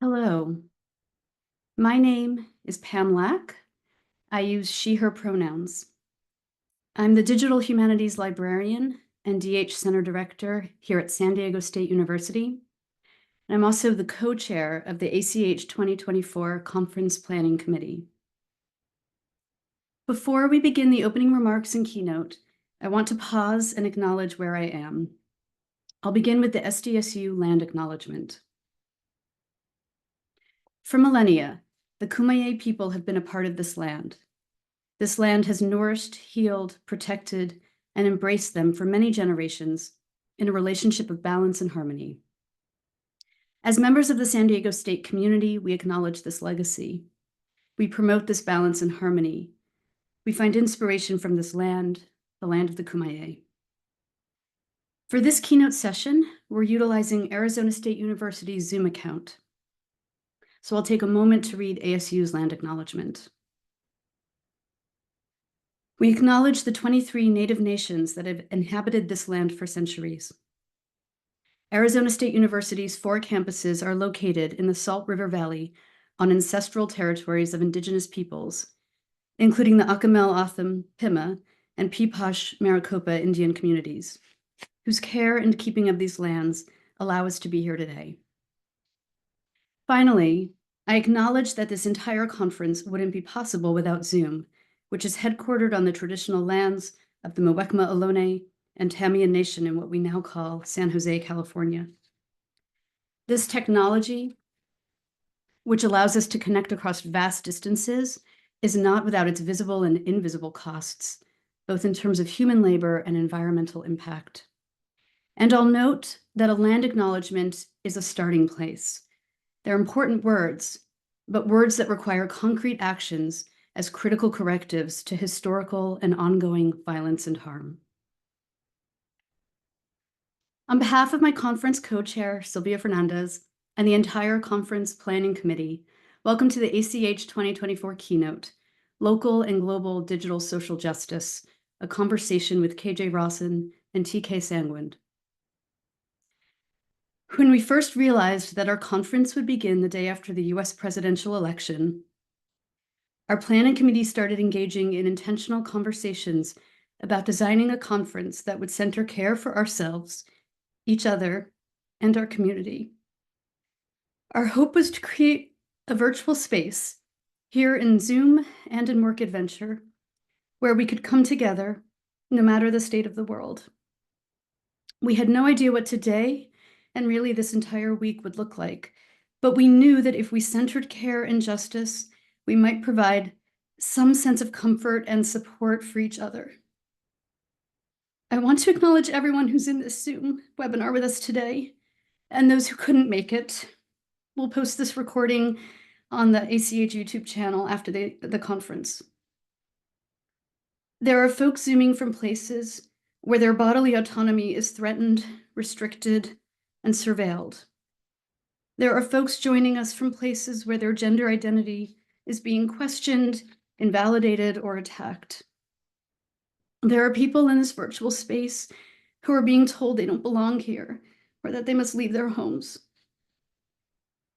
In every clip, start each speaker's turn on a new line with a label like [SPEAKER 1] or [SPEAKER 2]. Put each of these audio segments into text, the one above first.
[SPEAKER 1] Hello, my name is Pam Lack. I use she, her pronouns. I'm the Digital Humanities Librarian and DH Center Director here at San Diego State University. And I'm also the co-chair of the ACH 2024 Conference Planning Committee. Before we begin the opening remarks and keynote, I want to pause and acknowledge where I am. I'll begin with the SDSU land acknowledgement. For millennia, the Kumeyaay people have been a part of this land. This land has nourished, healed, protected, and embraced them for many generations in a relationship of balance and harmony. As members of the San Diego State community, we acknowledge this legacy. We promote this balance and harmony. We find inspiration from this land, the land of the Kumeyaay. For this keynote session, we're utilizing Arizona State University's Zoom account. So I'll take a moment to read ASU's land acknowledgement. We acknowledge the 23 Native nations that have inhabited this land for centuries. Arizona State University's 4 campuses are located in the Salt River Valley on ancestral territories of Indigenous peoples, including the Acamel Atham, Pima, and Peepash Maricopa Indian communities, whose care and keeping of these lands allow us to be here today. Finally, I acknowledge that this entire conference wouldn't be possible without Zoom, which is headquartered on the traditional lands of the Muwekma Ohlone and Tamiya Nation in what we now call San Jose, California. This technology, which allows us to connect across vast distances, is not without its visible and invisible costs, both in terms of human labor and environmental impact. And I'll note that a land acknowledgement is a starting place. They're important words, but words that require concrete actions as critical correctives to historical and ongoing violence and harm. On behalf of my conference co-chair, Sylvia Fernandez, and the entire conference planning committee, welcome to the ACH 2024 Keynote, Local and Global Digital Social Justice, a conversation with KJ Rawson and TK Sangwand. When we first realized that our conference would begin the day after the US presidential election, our planning committee started engaging in intentional conversations about designing a conference that would center care for ourselves, each other, and our community. Our hope was to create a virtual space here in Zoom and in Work Adventure where we could come together no matter the state of the world. We had no idea what today and really this entire week would look like, but we knew that if we centered care and justice, we might provide some sense of comfort and support for each other. I want to acknowledge everyone who's in this Zoom webinar with us today, and those who couldn't make it. We'll post this recording on the ACH YouTube channel after the conference. There are folks Zooming from places where their bodily autonomy is threatened, restricted, and surveilled. There are folks joining us from places where their gender identity is being questioned, invalidated, or attacked. There are people in this virtual space who are being told they don't belong here or that they must leave their homes.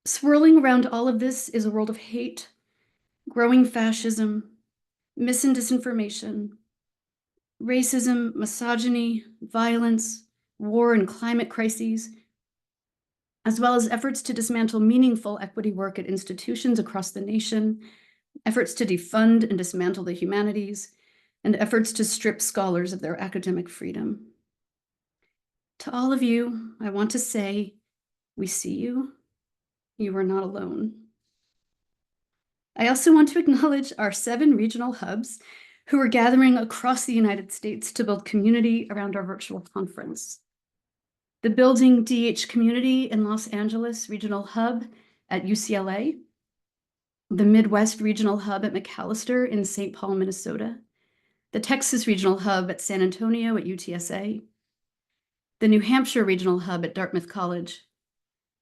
[SPEAKER 1] Swirling around all of this is a world of hate, growing fascism, mis and disinformation, racism, misogyny, violence, war, and climate crises, as well as efforts to dismantle meaningful equity work at institutions across the nation, efforts to defund and dismantle the humanities, and efforts to strip scholars of their academic freedom. To all of you, I want to say, we see you. You are not alone. I also want to acknowledge our 7 regional hubs who are gathering across the United States to build community around our virtual conference. The Building DH Community in Los Angeles Regional Hub at UCLA, the Midwest Regional Hub at McAllister in St. Paul, Minnesota, the Texas Regional Hub at San Antonio at UTSA, the New Hampshire Regional Hub at Dartmouth College,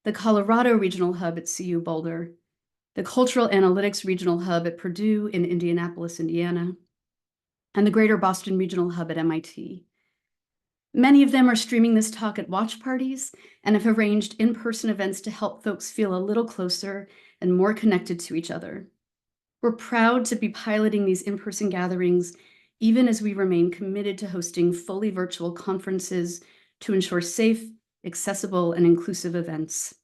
[SPEAKER 1] the Colorado Regional Hub at CU Boulder, the Cultural Analytics Regional Hub at Purdue in Indianapolis, Indiana, and the Greater Boston Regional Hub at MIT. Many of them are streaming this talk at watch parties and have arranged in-person events to help folks feel a little closer and more connected to each other. We're proud to be piloting these in-person gatherings, even as we remain committed to hosting fully virtual conferences to ensure safe, accessible, and inclusive events.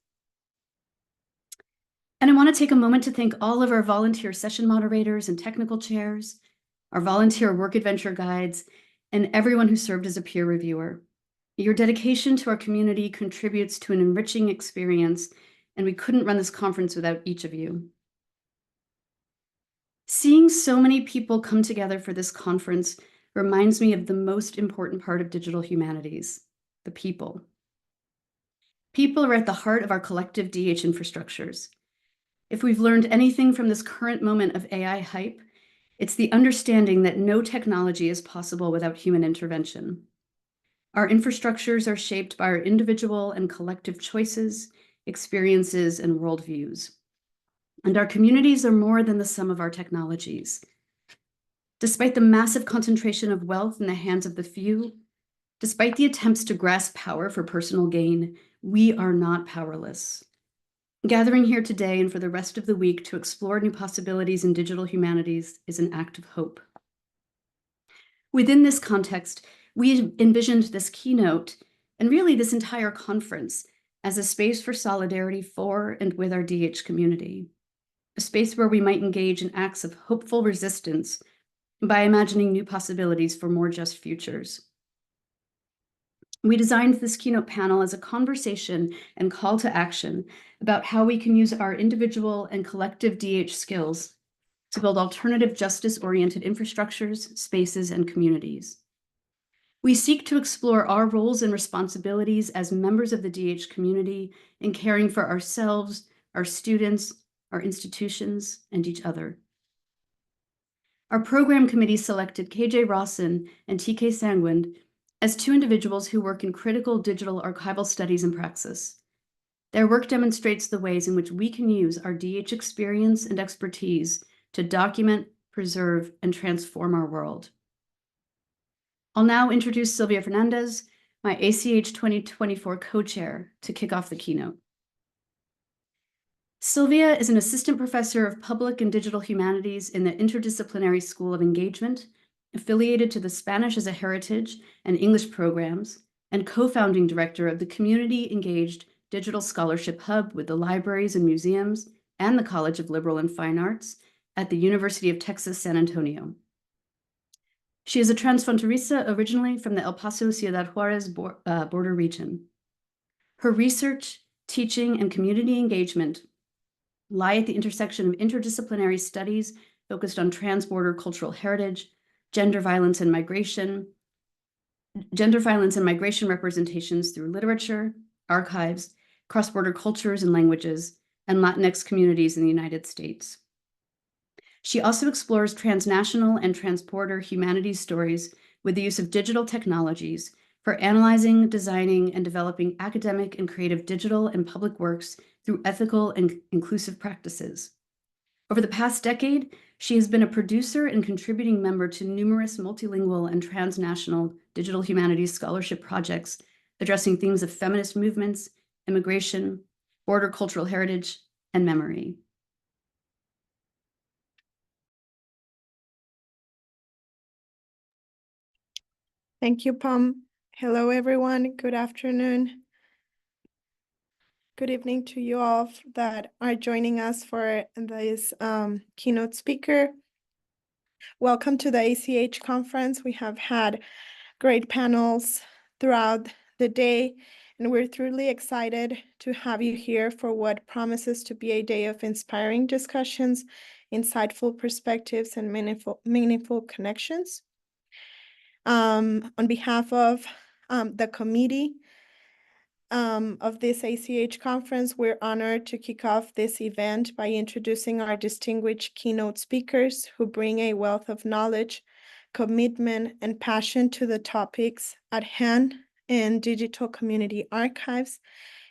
[SPEAKER 1] And I want to take a moment to thank all of our volunteer session moderators and technical chairs, our volunteer work adventure guides, and everyone who served as a peer reviewer. Your dedication to our community contributes to an enriching experience, and we couldn't run this conference without each of you. Seeing so many people come together for this conference reminds me of the most important part of digital humanities, the people. People are at the heart of our collective DH infrastructures. If we've learned anything from this current moment of AI hype, it's the understanding that no technology is possible without human intervention. Our infrastructures are shaped by our individual and collective choices, experiences, and worldviews. And our communities are more than the sum of our technologies. Despite the massive concentration of wealth in the hands of the few, despite the attempts to grasp power for personal gain, we are not powerless. Gathering here today and for the rest of the week to explore new possibilities in digital humanities is an act of hope. Within this context, we envisioned this keynote, and really this entire conference, as a space for solidarity for and with our DH community, a space where we might engage in acts of hopeful resistance by imagining new possibilities for more just futures. We designed this keynote panel as a conversation and call to action about how we can use our individual and collective DH skills to build alternative justice-oriented infrastructures, spaces, and communities. We seek to explore our roles and responsibilities as members of the DH community in caring for ourselves, our students, our institutions, and each other. Our program committee selected KJ Rawson and TK Sangwand as two individuals who work in critical digital archival studies and praxis. Their work demonstrates the ways in which we can use our DH experience and expertise to document, preserve, and transform our world. I'll now introduce Sylvia Fernandez, my ACH 2024 co-chair, to kick off the keynote. Sylvia is an assistant professor of public and digital humanities in the Interdisciplinary School of Engagement, affiliated to the Spanish as a Heritage and English programs, and co-founding director of the Community Engaged Digital Scholarship Hub with the libraries and museums and the College of Liberal and Fine Arts at the University of Texas, San Antonio. She is a transfronteriza originally from the El Paso Ciudad Juarez border region. Her research, teaching, and community engagement lie at the intersection of interdisciplinary studies focused on transborder cultural heritage, gender violence and migration representations through literature, archives, cross-border cultures and languages, and Latinx communities in the United States. She also explores transnational and transborder humanities stories with the use of digital technologies for analyzing, designing, and developing academic and creative digital and public works through ethical and inclusive practices. Over the past decade, she has been a producer and contributing member to numerous multilingual and transnational digital humanities scholarship projects addressing themes of feminist movements, immigration, border cultural heritage, and memory.
[SPEAKER 2] Thank you, Pam. Hello, everyone. Good afternoon. Good evening to you all that are joining us for this keynote speaker. Welcome to the ACH conference. We have had great panels throughout the day, and we're truly excited to have you here for what promises to be a day of inspiring discussions, insightful perspectives, and meaningful connections. On behalf of the committee of this ACH conference, we're honored to kick off this event by introducing our distinguished keynote speakers who bring a wealth of knowledge, commitment, and passion to the topics at hand in digital community archives.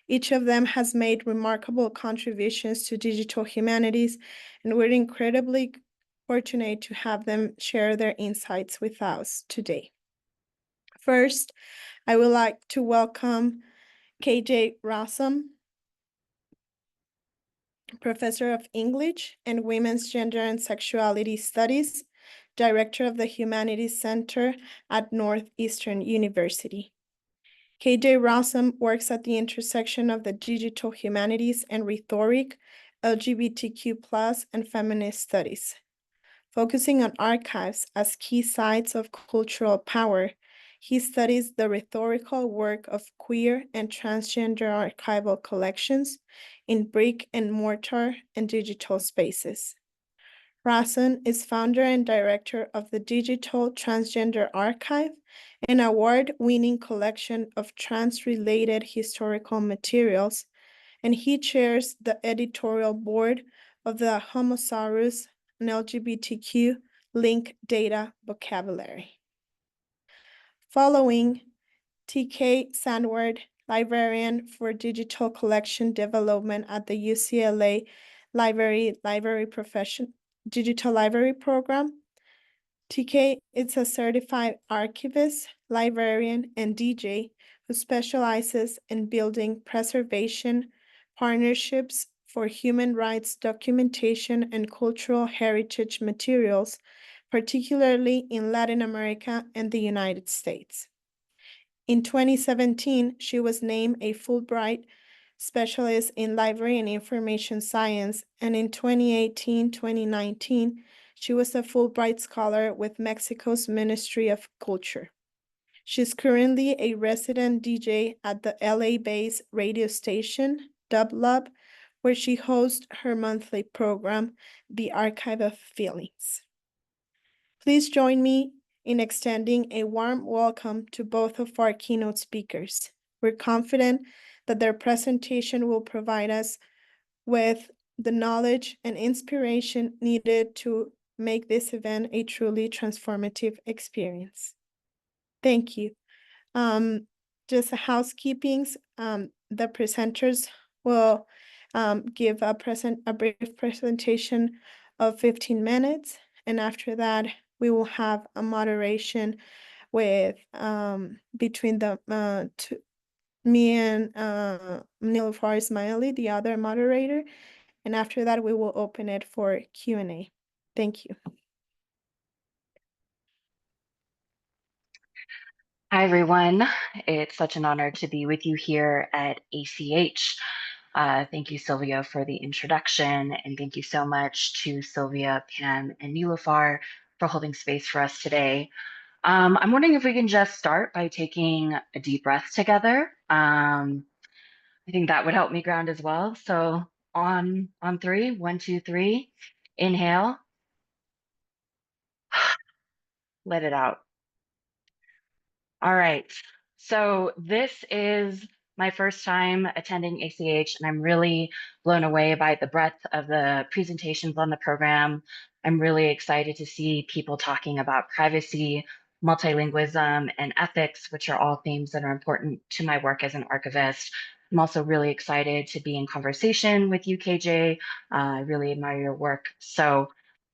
[SPEAKER 2] Each of them has made remarkable contributions to digital humanities, and we're incredibly fortunate to have them share their insights with us today. First, I would like to welcome KJ Rawson, Professor of English and Women's Gender and Sexuality Studies, Director of the Humanities Center at Northeastern University. KJ Rawson works at the intersection of the Digital Humanities and Rhetoric, LGBTQ+, and Feminist Studies. Focusing on archives as key sites of cultural power, he studies the rhetorical work of queer and transgender archival collections in brick-and-mortar and digital spaces. Rawson is founder and director of the Digital Transgender Archive, an award-winning collection of trans-related historical materials, and he chairs the editorial board of the Homosaurus and LGBTQ link data vocabulary. Following, TK Sangwand, librarian for digital collection development at the UCLA Digital Library Program. TK is a certified archivist, librarian, and DJ who specializes in building preservation partnerships for human rights documentation and cultural heritage materials, particularly in Latin America and the United States. In 2017, she was named a Fulbright Specialist in Library and Information Science, and in 2018-2019, she was a Fulbright Scholar with Mexico's Ministry of Culture. She's currently a resident DJ at the LA-based radio station, dublab, where she hosts her monthly program, The Archive of Feelings. Please join me in extending a warm welcome to both of our keynote speakers. We're confident that their presentation will provide us with the knowledge and inspiration needed to make this event a truly transformative experience. Thank you. Just a housekeeping, the presenters will give a brief presentation of 15 minutes, and after that, we will have a moderation with between me and Nilufar Ismaili, the other moderator, and after that, we will open it for Q&A. Thank you.
[SPEAKER 3] Hi, everyone. It's such an honor to be with you here at ACH. Thank you, Sylvia, for the introduction, and thank you so much to Sylvia, Pam, and Nilufar for holding space for us today. I'm wondering if we can just start by taking a deep breath together. I think that would help me ground as well. So on three, 1, 2, 3, inhale, let it out. All right, so this is my first time attending ACH, and I'm really blown away by the breadth of the presentations on the program. I'm really excited to see people talking about privacy, multilingualism, and ethics, which are all themes that are important to my work as an archivist. I'm also really excited to be in conversation with you, KJ. I really admire your work. So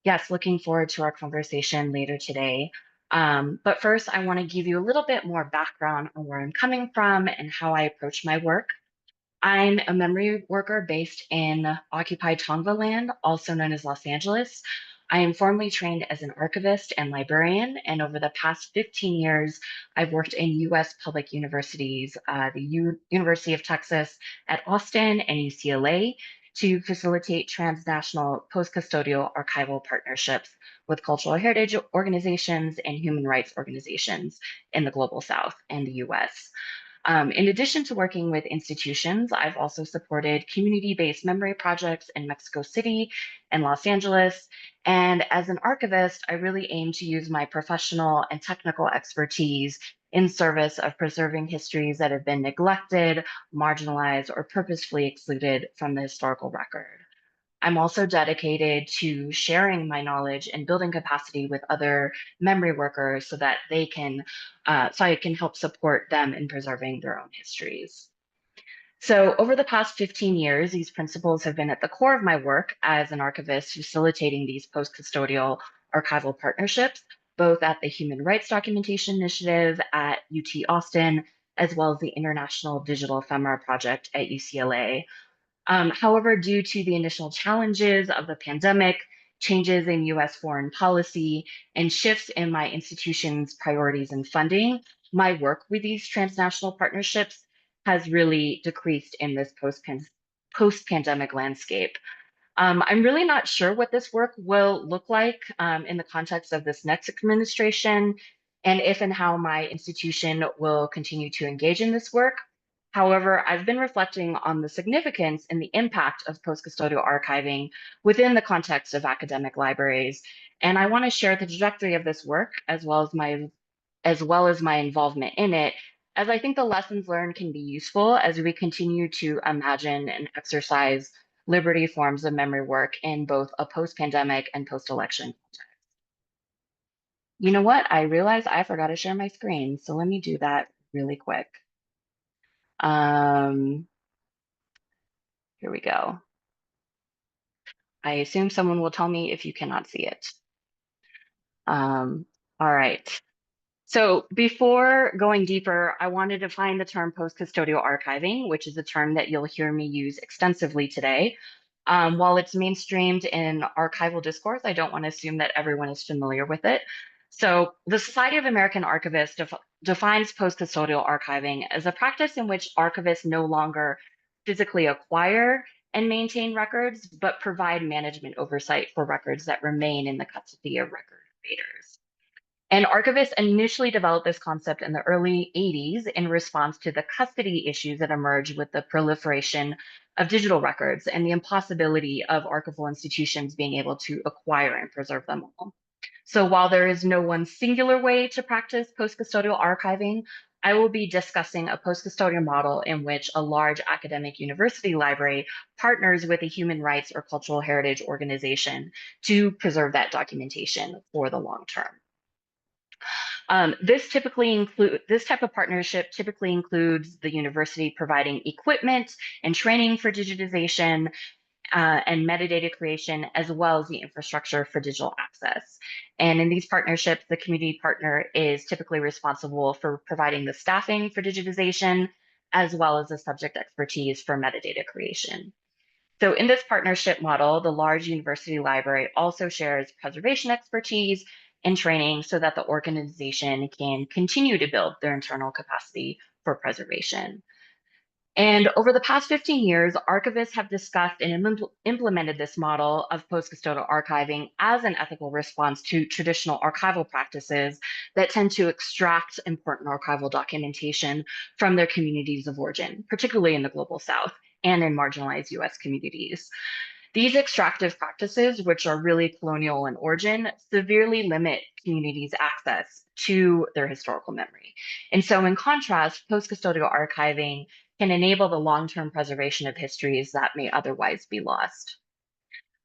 [SPEAKER 3] yes, looking forward to our conversation later today. But first, I want to give you a little bit more background on where I'm coming from and how I approach my work. I'm a memory worker based in occupied Tongva land, also known as Los Angeles. I am formally trained as an archivist and librarian, and over the past 15 years, I've worked in US public universities, the University of Texas at Austin and UCLA, to facilitate transnational post-custodial archival partnerships with cultural heritage organizations and human rights organizations in the Global South and the US. In addition to working with institutions, I've also supported community-based memory projects in Mexico City and Los Angeles. And as an archivist, I really aim to use my professional and technical expertise in service of preserving histories that have been neglected, marginalized, or purposefully excluded from the historical record. I'm also dedicated to sharing my knowledge and building capacity with other memory workers so that they can, so I can help support them in preserving their own histories. So over the past 15 years, these principles have been at the core of my work as an archivist facilitating these post-custodial archival partnerships. both at the Human Rights Documentation Initiative at UT Austin, as well as the International Digital Ephemera Project at UCLA. However, due to the initial challenges of the pandemic, changes in US foreign policy, and shifts in my institution's priorities and funding, my work with these transnational partnerships has really decreased in this post-pandemic landscape. I'm really not sure what this work will look like in the context of this next administration, and if and how my institution will continue to engage in this work. However, I've been reflecting on the significance and the impact of post-custodial archiving within the context of academic libraries, and I want to share the trajectory of this work as well as my involvement in it, as I think the lessons learned can be useful as we continue to imagine and exercise liberty forms of memory work in both a post-pandemic and post-election context. You know what? I realized I forgot to share my screen, so let me do that really quick. Here we go. I assume someone will tell me if you cannot see it. All right. So before going deeper, I wanted to define the term post-custodial archiving, which is a term that you'll hear me use extensively today. While it's mainstreamed in archival discourse, I don't want to assume that everyone is familiar with it. So the Society of American Archivists defines post-custodial archiving as a practice in which archivists no longer physically acquire and maintain records, but provide management oversight for records that remain in the custody of record creators. And archivists initially developed this concept in the early 80s in response to the custody issues that emerged with the proliferation of digital records and the impossibility of archival institutions being able to acquire and preserve them all. So while there is no one singular way to practice post-custodial archiving, I will be discussing a post-custodial model in which a large academic university library partners with a human rights or cultural heritage organization to preserve that documentation for the long term. This type of partnership typically includes the university providing equipment and training for digitization and metadata creation, as well as the infrastructure for digital access. And in these partnerships, the community partner is typically responsible for providing the staffing for digitization, as well as the subject expertise for metadata creation. So in this partnership model, the large university library also shares preservation expertise and training so that the organization can continue to build their internal capacity for preservation. And over the past 15 years, archivists have discussed and implemented this model of post-custodial archiving as an ethical response to traditional archival practices that tend to extract important archival documentation from their communities of origin, particularly in the Global South and in marginalized US communities. These extractive practices, which are really colonial in origin, severely limit communities' access to their historical memory. And so in contrast, post-custodial archiving can enable the long-term preservation of histories that may otherwise be lost.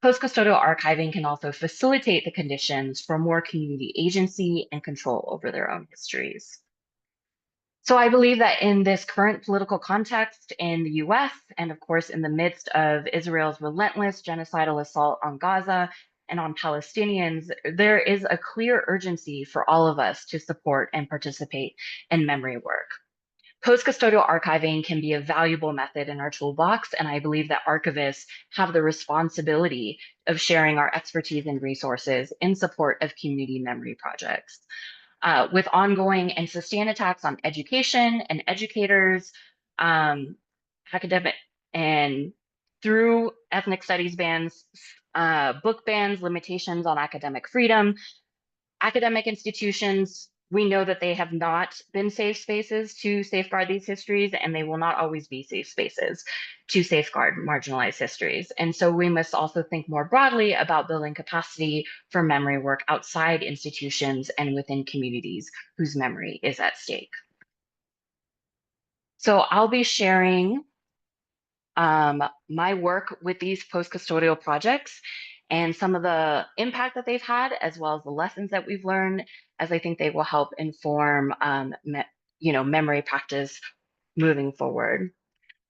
[SPEAKER 3] Post-custodial archiving can also facilitate the conditions for more community agency and control over their own histories. So I believe that in this current political context in the US, and of course in the midst of Israel's relentless genocidal assault on Gaza and on Palestinians, there is a clear urgency for all of us to support and participate in memory work. Post-custodial archiving can be a valuable method in our toolbox, and I believe that archivists have the responsibility of sharing our expertise and resources in support of community memory projects. With ongoing and sustained attacks on education and educators, academic, and through ethnic studies bans, book bans, limitations on academic freedom, academic institutions, we know that they have not been safe spaces to safeguard these histories, and they will not always be safe spaces to safeguard marginalized histories. And so we must also think more broadly about building capacity for memory work outside institutions and within communities whose memory is at stake. So I'll be sharing my work with these post-custodial projects and some of the impact that they've had, as well as the lessons that we've learned, as I think they will help inform memory practice moving forward.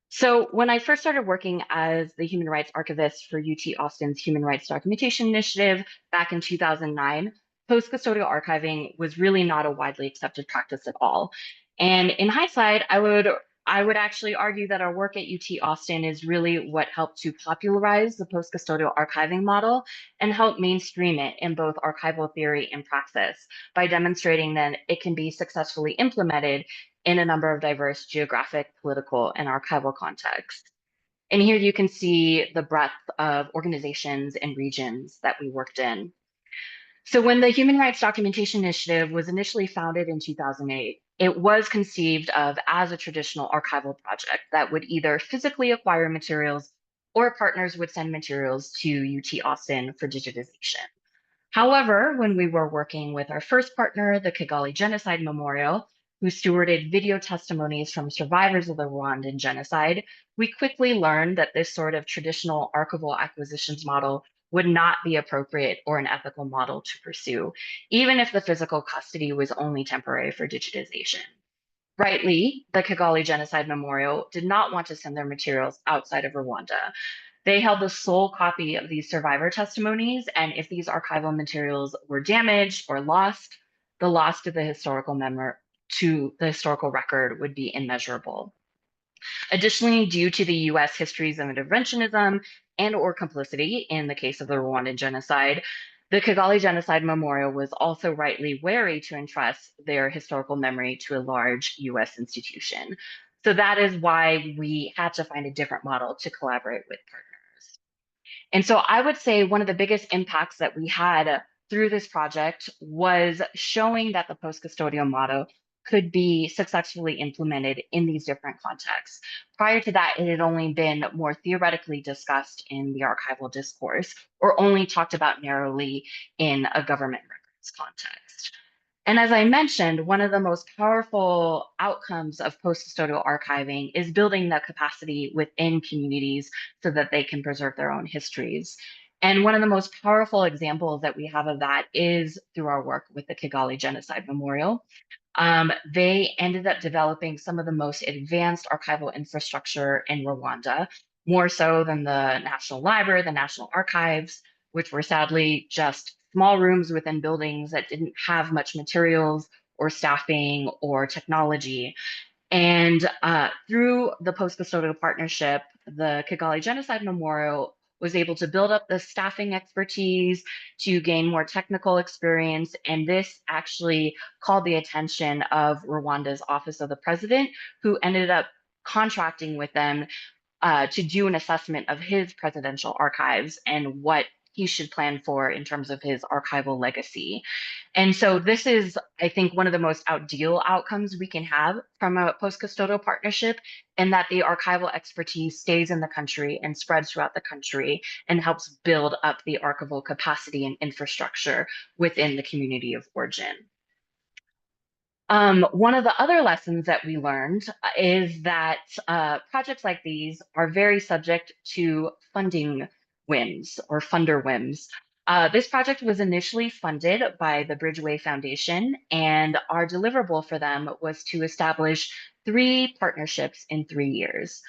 [SPEAKER 3] So when I first started working as the human rights archivist for UT Austin's Human Rights Documentation Initiative back in 2009, post-custodial archiving was really not a widely accepted practice at all. And in hindsight, I would actually argue that our work at UT Austin is really what helped to popularize the post-custodial archiving model and help mainstream it in both archival theory and praxis by demonstrating that it can be successfully implemented in a number of diverse geographic, political, and archival contexts. And here you can see the breadth of organizations and regions that we worked in. So when the Human Rights Documentation Initiative was initially founded in 2008, it was conceived of as a traditional archival project that would either physically acquire materials or partners would send materials to UT Austin for digitization. However, when we were working with our first partner, the Kigali Genocide Memorial, who stewarded video testimonies from survivors of the Rwandan genocide, we quickly learned that this sort of traditional archival acquisitions model would not be appropriate or an ethical model to pursue, even if the physical custody was only temporary for digitization. Rightly, the Kigali Genocide Memorial did not want to send their materials outside of Rwanda. They held the sole copy of these survivor testimonies, and if these archival materials were damaged or lost, the loss to the historical record would be immeasurable. Additionally, due to the US histories of interventionism and or complicity in the case of the Rwandan genocide, the Kigali Genocide Memorial was also rightly wary to entrust their historical memory to a large US institution. So that is why we had to find a different model to collaborate with partners. And so I would say one of the biggest impacts that we had through this project was showing that the post-custodial model could be successfully implemented in these different contexts. Prior to that, it had only been more theoretically discussed in the archival discourse or only talked about narrowly in a government records context. And as I mentioned, one of the most powerful outcomes of post-custodial archiving is building the capacity within communities so that they can preserve their own histories. And one of the most powerful examples that we have of that is through our work with the Kigali Genocide Memorial. They ended up developing some of the most advanced archival infrastructure in Rwanda, more so than the National Library, the National Archives, which were sadly just small rooms within buildings that didn't have much materials or staffing or technology. And through the post-custodial partnership, the Kigali Genocide Memorial was able to build up the staffing expertise to gain more technical experience. And this actually called the attention of Rwanda's Office of the President, who ended up contracting with them to do an assessment of his presidential archives and what he should plan for in terms of his archival legacy. And so this is, I think, one of the most ideal outcomes we can have from a post-custodial partnership, and that the archival expertise stays in the country and spreads throughout the country and helps build up the archival capacity and infrastructure within the community of origin. One of the other lessons that we learned is that projects like these are very subject to funding whims or funder whims. This project was initially funded by the Bridgeway Foundation, and our deliverable for them was to establish 3 partnerships in 3 years.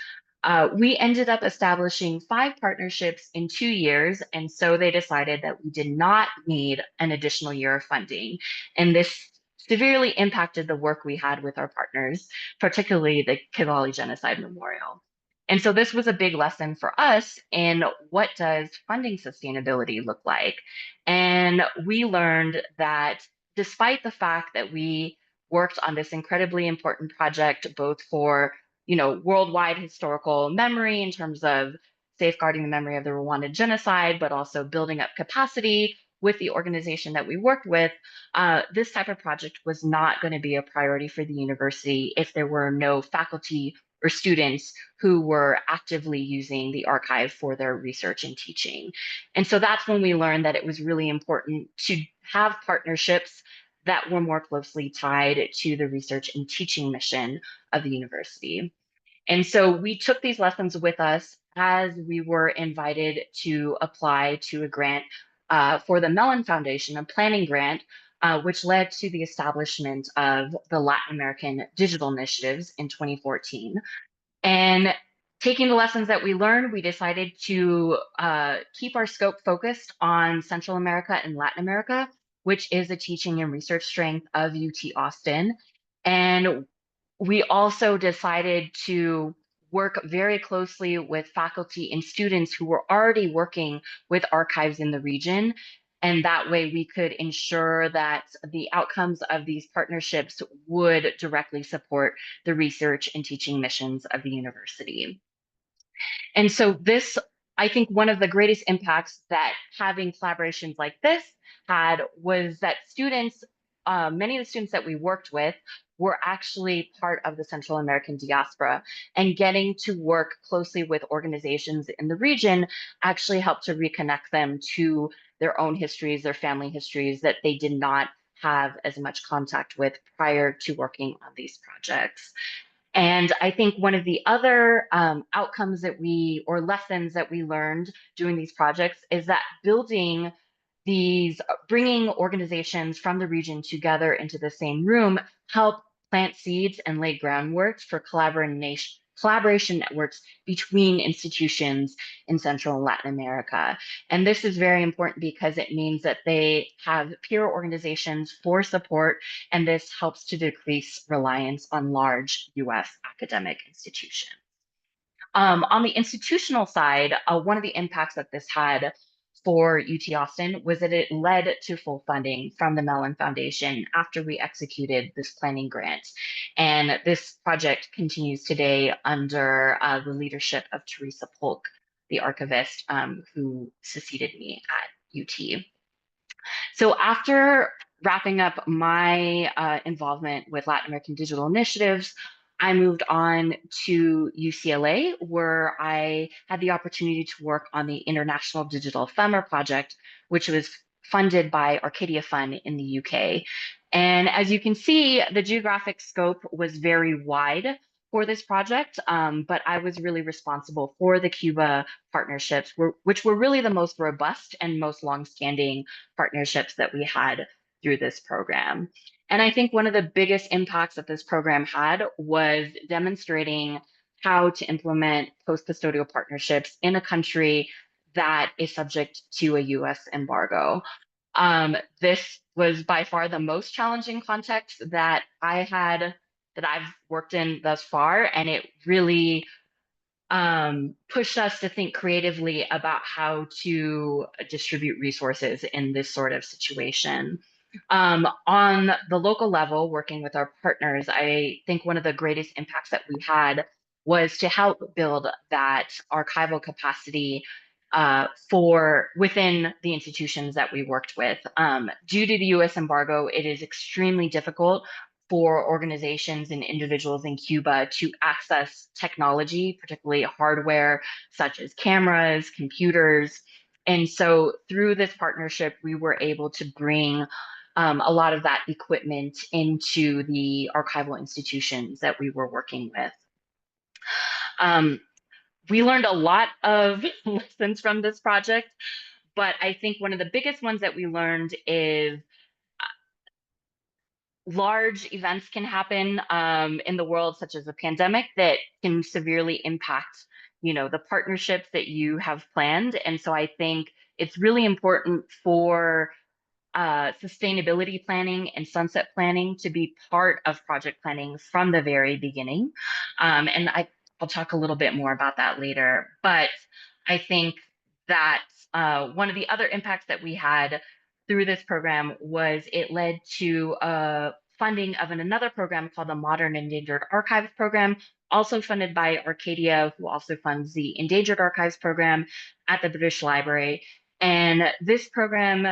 [SPEAKER 3] We ended up establishing 5 partnerships in 2 years, and so they decided that we did not need an additional year of funding. And this severely impacted the work we had with our partners, particularly the Kigali Genocide Memorial. And so this was a big lesson for us in what does funding sustainability look like. And we learned that despite the fact that we worked on this incredibly important project, both for worldwide historical memory in terms of safeguarding the memory of the Rwandan genocide, but also building up capacity with the organization that we worked with, this type of project was not going to be a priority for the university if there were no faculty or students who were actively using the archive for their research and teaching. And so that's when we learned that it was really important to have partnerships that were more closely tied to the research and teaching mission of the university. And so we took these lessons with us as we were invited to apply to a grant for the Mellon Foundation, a planning grant, which led to the establishment of the Latin American Digital Initiatives in 2014. And taking the lessons that we learned, we decided to keep our scope focused on Central America and Latin America, which is a teaching and research strength of UT Austin. And we also decided to work very closely with faculty and students who were already working with archives in the region. And that way we could ensure that the outcomes of these partnerships would directly support the research and teaching missions of the university. And so this, I think one of the greatest impacts that having collaborations like this had was that students, many of the students that we worked with were actually part of the Central American diaspora, and getting to work closely with organizations in the region actually helped to reconnect them to their own histories, their family histories that they did not have as much contact with prior to working on these projects. And I think one of the other outcomes that or lessons that we learned doing these projects is that bringing organizations from the region together into the same room help plant seeds and lay groundwork for collaboration networks between institutions in Central and Latin America. And this is very important because it means that they have peer organizations for support, and this helps to decrease reliance on large US academic institutions. On the institutional side, one of the impacts that this had for UT Austin was that it led to full funding from the Mellon Foundation after we executed this planning grant. And this project continues today under the leadership of Teresa Polk, the archivist who succeeded me at UT. So after wrapping up my involvement with Latin American digital initiatives, I moved on to UCLA, where I had the opportunity to work on the International Digital Ephemera Project, which was funded by Arcadia Fund in the UK. And as you can see, the geographic scope was very wide for this project, but I was really responsible for the Cuba partnerships, which were really the most robust and most longstanding partnerships that we had through this program. And I think one of the biggest impacts that this program had was demonstrating how to implement post-custodial partnerships in a country that is subject to a US embargo. This was by far the most challenging context that I've worked in thus far, and it really pushed us to think creatively about how to distribute resources in this sort of situation. On the local level, working with our partners, I think one of the greatest impacts that we had was to help build that archival capacity for within the institutions that we worked with. Due to the US embargo, it is extremely difficult for organizations and individuals in Cuba to access technology, particularly hardware such as cameras, computers. And so through this partnership, we were able to bring a lot of that equipment into the archival institutions that we were working with. We learned a lot of lessons from this project, but I think one of the biggest ones that we learned is large events can happen in the world, such as a pandemic, that can severely impact, the partnerships that you have planned. And so I think it's really important for sustainability planning and sunset planning to be part of project planning from the very beginning. And I'll talk a little bit more about that later. But I think that one of the other impacts that we had through this program was it led to funding of another program called the Modern Endangered Archives Program, also funded by Arcadia, who also funds the Endangered Archives Program at the British Library. And this program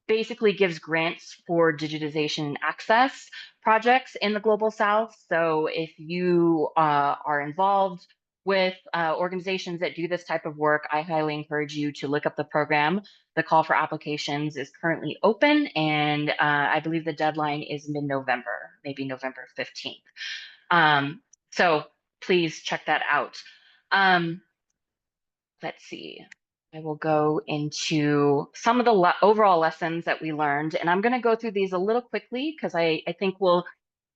[SPEAKER 3] basically gives grants for digitization access projects in the Global South. So if you are involved with organizations that do this type of work, I highly encourage you to look up the program. The call for applications is currently open, and I believe the deadline is mid-November, maybe November 15th. So please check that out. Let's see. I will go into some of the overall lessons that we learned, and I'm going to go through these a little quickly because I think we'll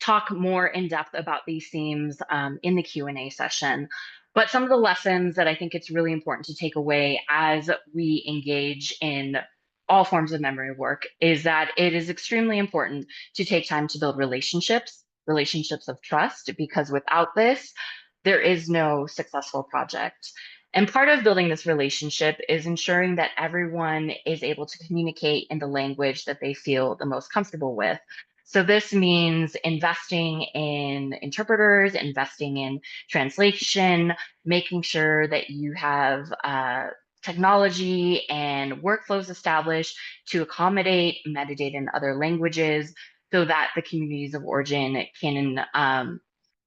[SPEAKER 3] talk more in depth about these themes in the Q&A session. But some of the lessons that I think it's really important to take away as we engage in all forms of memory work is that it is extremely important to take time to build relationships of trust, because without this, there is no successful project. And part of building this relationship is ensuring that everyone is able to communicate in the language that they feel the most comfortable with. So this means investing in interpreters, investing in translation, making sure that you have technology and workflows established to accommodate metadata in other languages so that the communities of origin can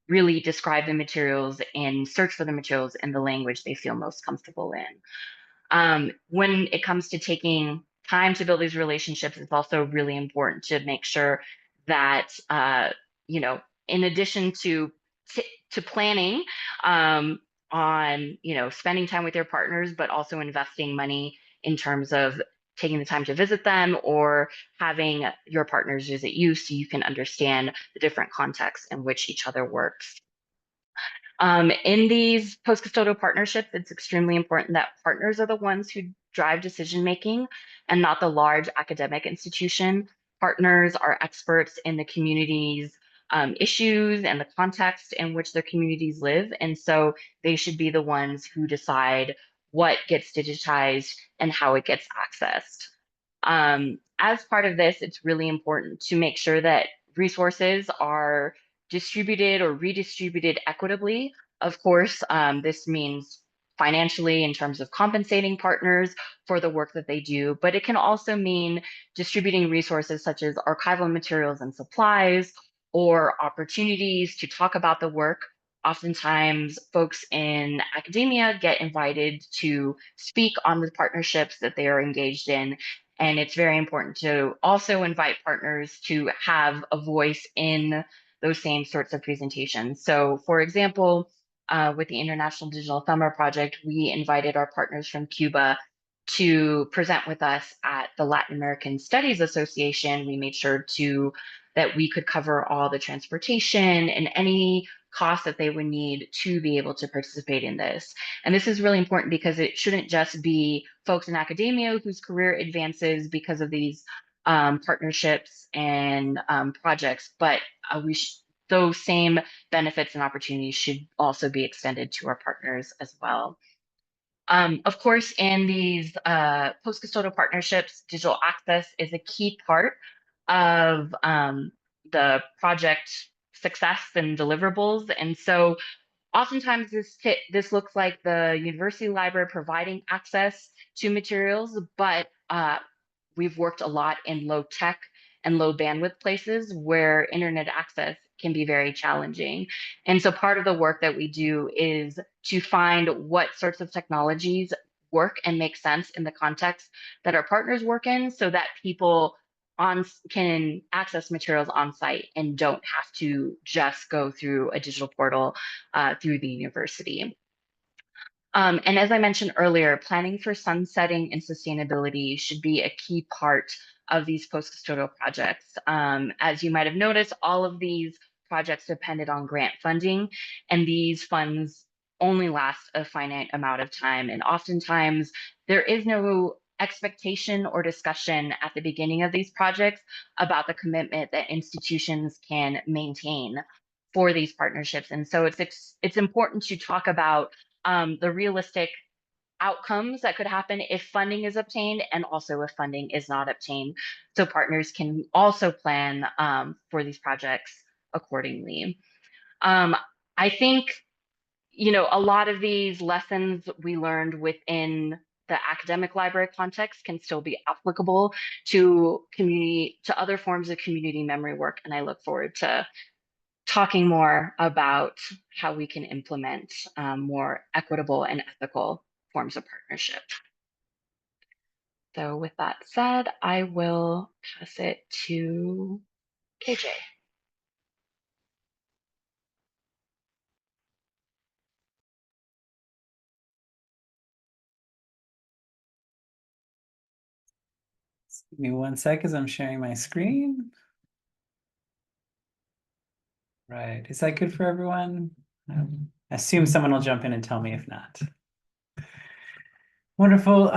[SPEAKER 3] really describe the materials and search for the materials in the language they feel most comfortable in. When it comes to taking time to build these relationships, it's also really important to make sure that, in addition to planning on, spending time with your partners, but also investing money in terms of taking the time to visit them or having your partners visit you so you can understand the different contexts in which each other works. In these post-custodial partnerships, it's extremely important that partners are the ones who drive decision-making and not the large academic institution. Partners are experts in the community's issues and the context in which their communities live. And so they should be the ones who decide what gets digitized and how it gets accessed. As part of this, it's really important to make sure that resources are distributed or redistributed equitably. Of course, this means financially in terms of compensating partners for the work that they do, but it can also mean distributing resources such as archival materials and supplies or opportunities to talk about the work. Oftentimes, folks in academia get invited to speak on the partnerships that they are engaged in. And it's very important to also invite partners to have a voice in those same sorts of presentations. So for example, with the International Digital Summer Project, we invited our partners from Cuba to present with us at the Latin American Studies Association. We made sure that we could cover all the transportation and any costs that they would need to be able to participate in this. And this is really important because it shouldn't just be folks in academia whose career advances because of these partnerships and projects, but those same benefits and opportunities should also be extended to our partners as well. Of course, in these post-custodial partnerships, digital access is a key part of the project success and deliverables. And so oftentimes this looks like the university library providing access to materials, but we've worked a lot in low tech and low bandwidth places where internet access can be very challenging. And so part of the work that we do is to find what sorts of technologies work and make sense in the context that our partners work in so that people can access materials on site and don't have to just go through a digital portal through the university. And as I mentioned earlier, planning for sunsetting and sustainability should be a key part of these post-custodial projects. As you might have noticed, all of these projects depended on grant funding, and these funds only last a finite amount of time. And oftentimes there is no expectation or discussion at the beginning of these projects about the commitment that institutions can maintain for these partnerships. And so it's important to talk about the realistic outcomes that could happen if funding is obtained and also if funding is not obtained. So partners can also plan for these projects accordingly. I think, a lot of these lessons we learned within the academic library context can still be applicable to other forms of community memory work. And I look forward to talking more about how we can implement more equitable and ethical forms of partnership. So with that said, I will pass it to KJ.
[SPEAKER 4] Give me 1 sec as I'm sharing my screen. Right, is that good for everyone? I assume someone will jump in and tell me if not. Wonderful.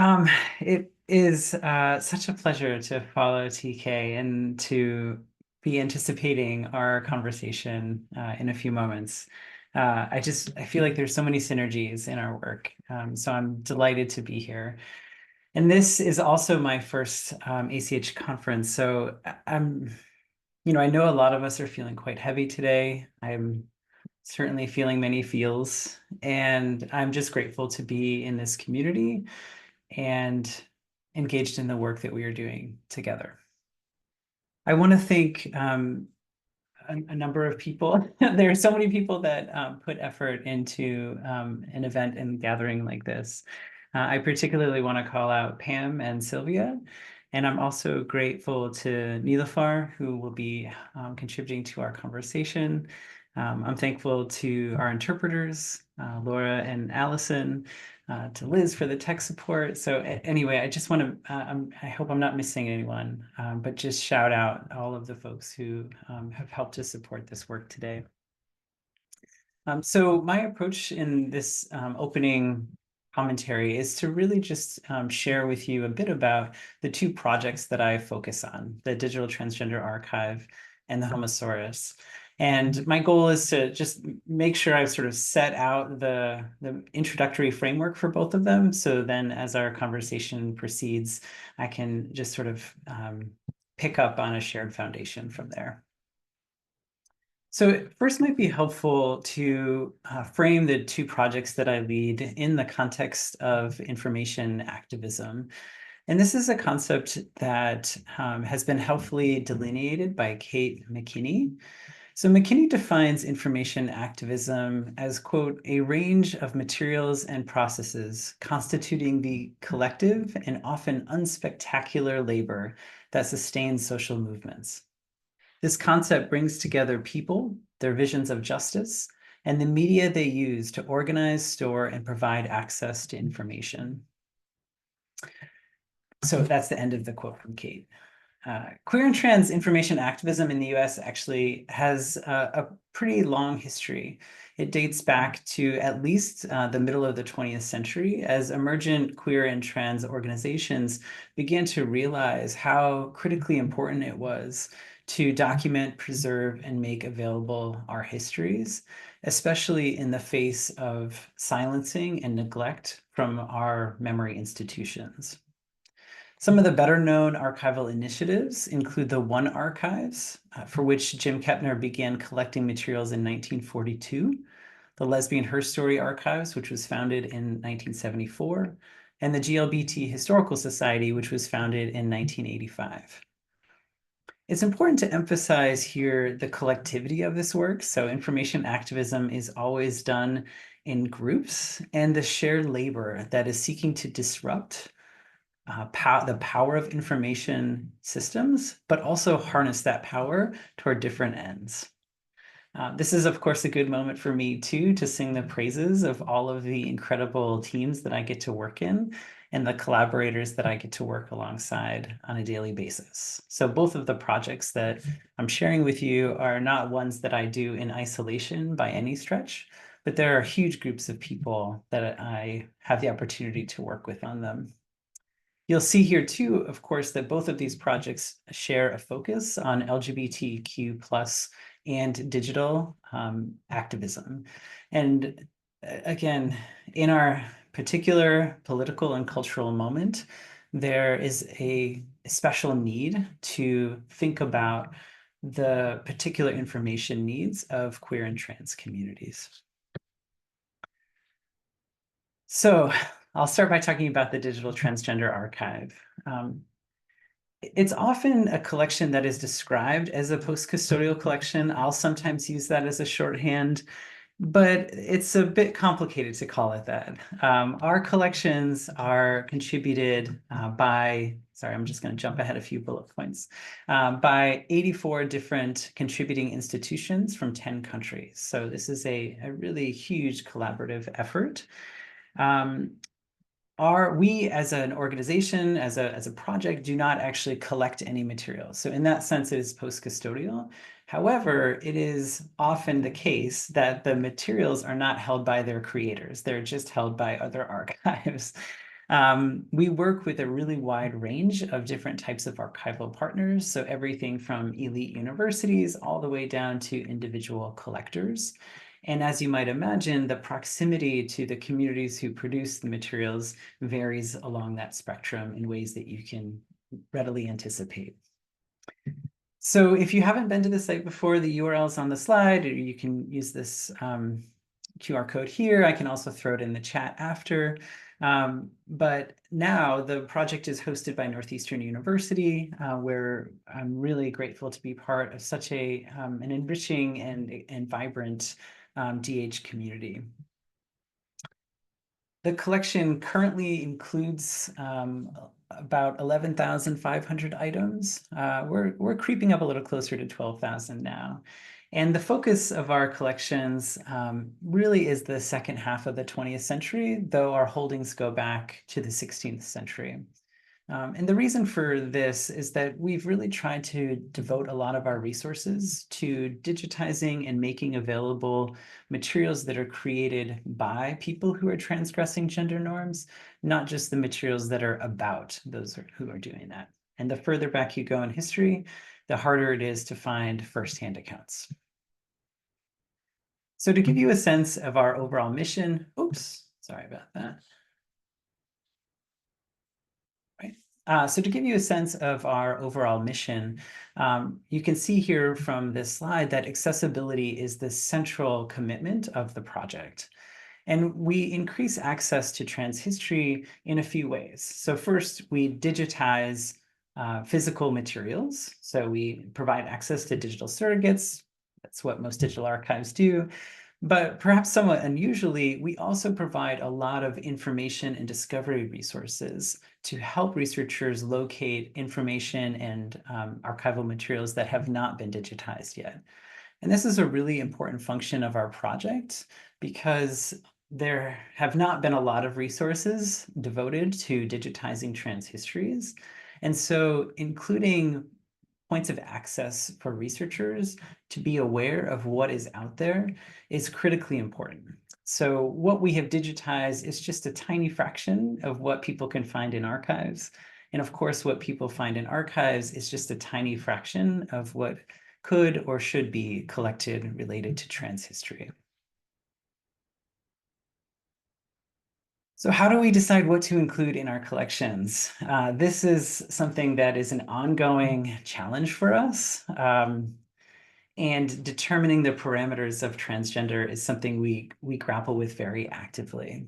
[SPEAKER 4] is such a pleasure to follow TK and to be anticipating our conversation in a few moments. I feel like there's so many synergies in our work, so I'm delighted to be here. And this is also my first ACH conference, so I know a lot of us are feeling quite heavy today. I'm certainly feeling many feels, and I'm just grateful to be in this community and engaged in the work that we are doing together. I want to thank a number of people. There are so many people that put effort into an event and gathering like this. I particularly want to call out Pam and Sylvia, and I'm also grateful to Nilafar, who will be contributing to our conversation. I'm thankful to our interpreters, Laura and Allison, to Liz for the tech support. So anyway, I just want to, I hope I'm not missing anyone, but just shout out all of the folks who have helped to support this work today. So my approach in this opening commentary is to really just share with you a bit about the two projects that I focus on, the Digital Transgender Archive and the Homosaurus. And my goal is to just make sure I've sort of set out the introductory framework for both of them. So then as our conversation proceeds, I can just sort of pick up on a shared foundation from there. So it first might be helpful to frame the two projects that I lead in the context of information activism. And this is a concept that has been helpfully delineated by Kate McKinney. So McKinney defines information activism as, quote, a range of materials and processes constituting the collective and often unspectacular labor that sustains social movements. This concept brings together people, their visions of justice, and the media they use to organize, store, and provide access to information. So that's the end of the quote from Kate. Queer and trans information activism in the US actually has a pretty long history. It dates back to at least the middle of the 20th century as emergent queer and trans organizations began to realize how critically important it was to document, preserve, and make available our histories, especially in the face of silencing and neglect from our memory institutions. Some of the better known archival initiatives include the One Archives, for which Jim Kepner began collecting materials in 1942, the Lesbian Her Story Archives, which was founded in 1974, and the GLBT Historical Society, which was founded in 1985. It's important to emphasize here the collectivity of this work. So information activism is always done in groups, and the shared labor that is seeking to disrupt the power of information systems, but also harness that power toward different ends. This is, of course, a good moment for me, too, to sing the praises of all of the incredible teams that I get to work in and the collaborators that I get to work alongside on a daily basis. So both of the projects that I'm sharing with you are not ones that I do in isolation by any stretch, but there are huge groups of people that I have the opportunity to work with on them. You'll see here too, of course, that both of these projects share a focus on LGBTQ+ and digital activism. And again, in our particular political and cultural moment, there is a special need to think about the particular information needs of queer and trans communities. So I'll start by talking about the Digital Transgender Archive. It's often a collection that is described as a post-custodial collection. I'll sometimes use that as a shorthand, but it's a bit complicated to call it that. Our collections are contributed by, sorry, I'm just going to jump ahead a few bullet points, by 84 different contributing institutions from 10 countries. So this is a really huge collaborative effort. We as an organization, as a project, do not actually collect any materials. So in that sense, it is post-custodial. However, it is often the case that the materials are not held by their creators. They're just held by other archives. We work with a really wide range of different types of archival partners, so everything from elite universities all the way down to individual collectors. And as you might imagine, the proximity to the communities who produce the materials varies along that spectrum in ways that you can readily anticipate. So if you haven't been to the site before, the URL is on the slide, or you can use this QR code here. I can also throw it in the chat after. But now the project is hosted by Northeastern University, where I'm really grateful to be part of such an enriching and vibrant DH community. The collection currently includes about 11,500 items. We're creeping up a little closer to 12,000 now. And the focus of our collections really is the second half of the 20th century, though our holdings go back to the 16th century. And the reason for this is that we've really tried to devote a lot of our resources to digitizing and making available materials that are created by people who are transgressing gender norms, not just the materials that are about those who are doing that. And the further back you go in history, the harder it is to find firsthand accounts. So to give you a sense of our overall mission, oops, sorry about that. So to give you a sense of our overall mission, you can see here from this slide that accessibility is the central commitment of the project. And we increase access to trans history in a few ways. So first, we digitize physical materials. So we provide access to digital surrogates. That's what most digital archives do. But perhaps somewhat unusually, we also provide a lot of information and discovery resources to help researchers locate information and archival materials that have not been digitized yet. And this is a really important function of our project because there have not been a lot of resources devoted to digitizing trans histories. And so including points of access for researchers to be aware of what is out there is critically important. So what we have digitized is just a tiny fraction of what people can find in archives. And of course, what people find in archives is just a tiny fraction of what could or should be collected related to trans history. So how do we decide what to include in our collections? This is something that is an ongoing challenge for us. And determining the parameters of transgender is something we grapple with very actively.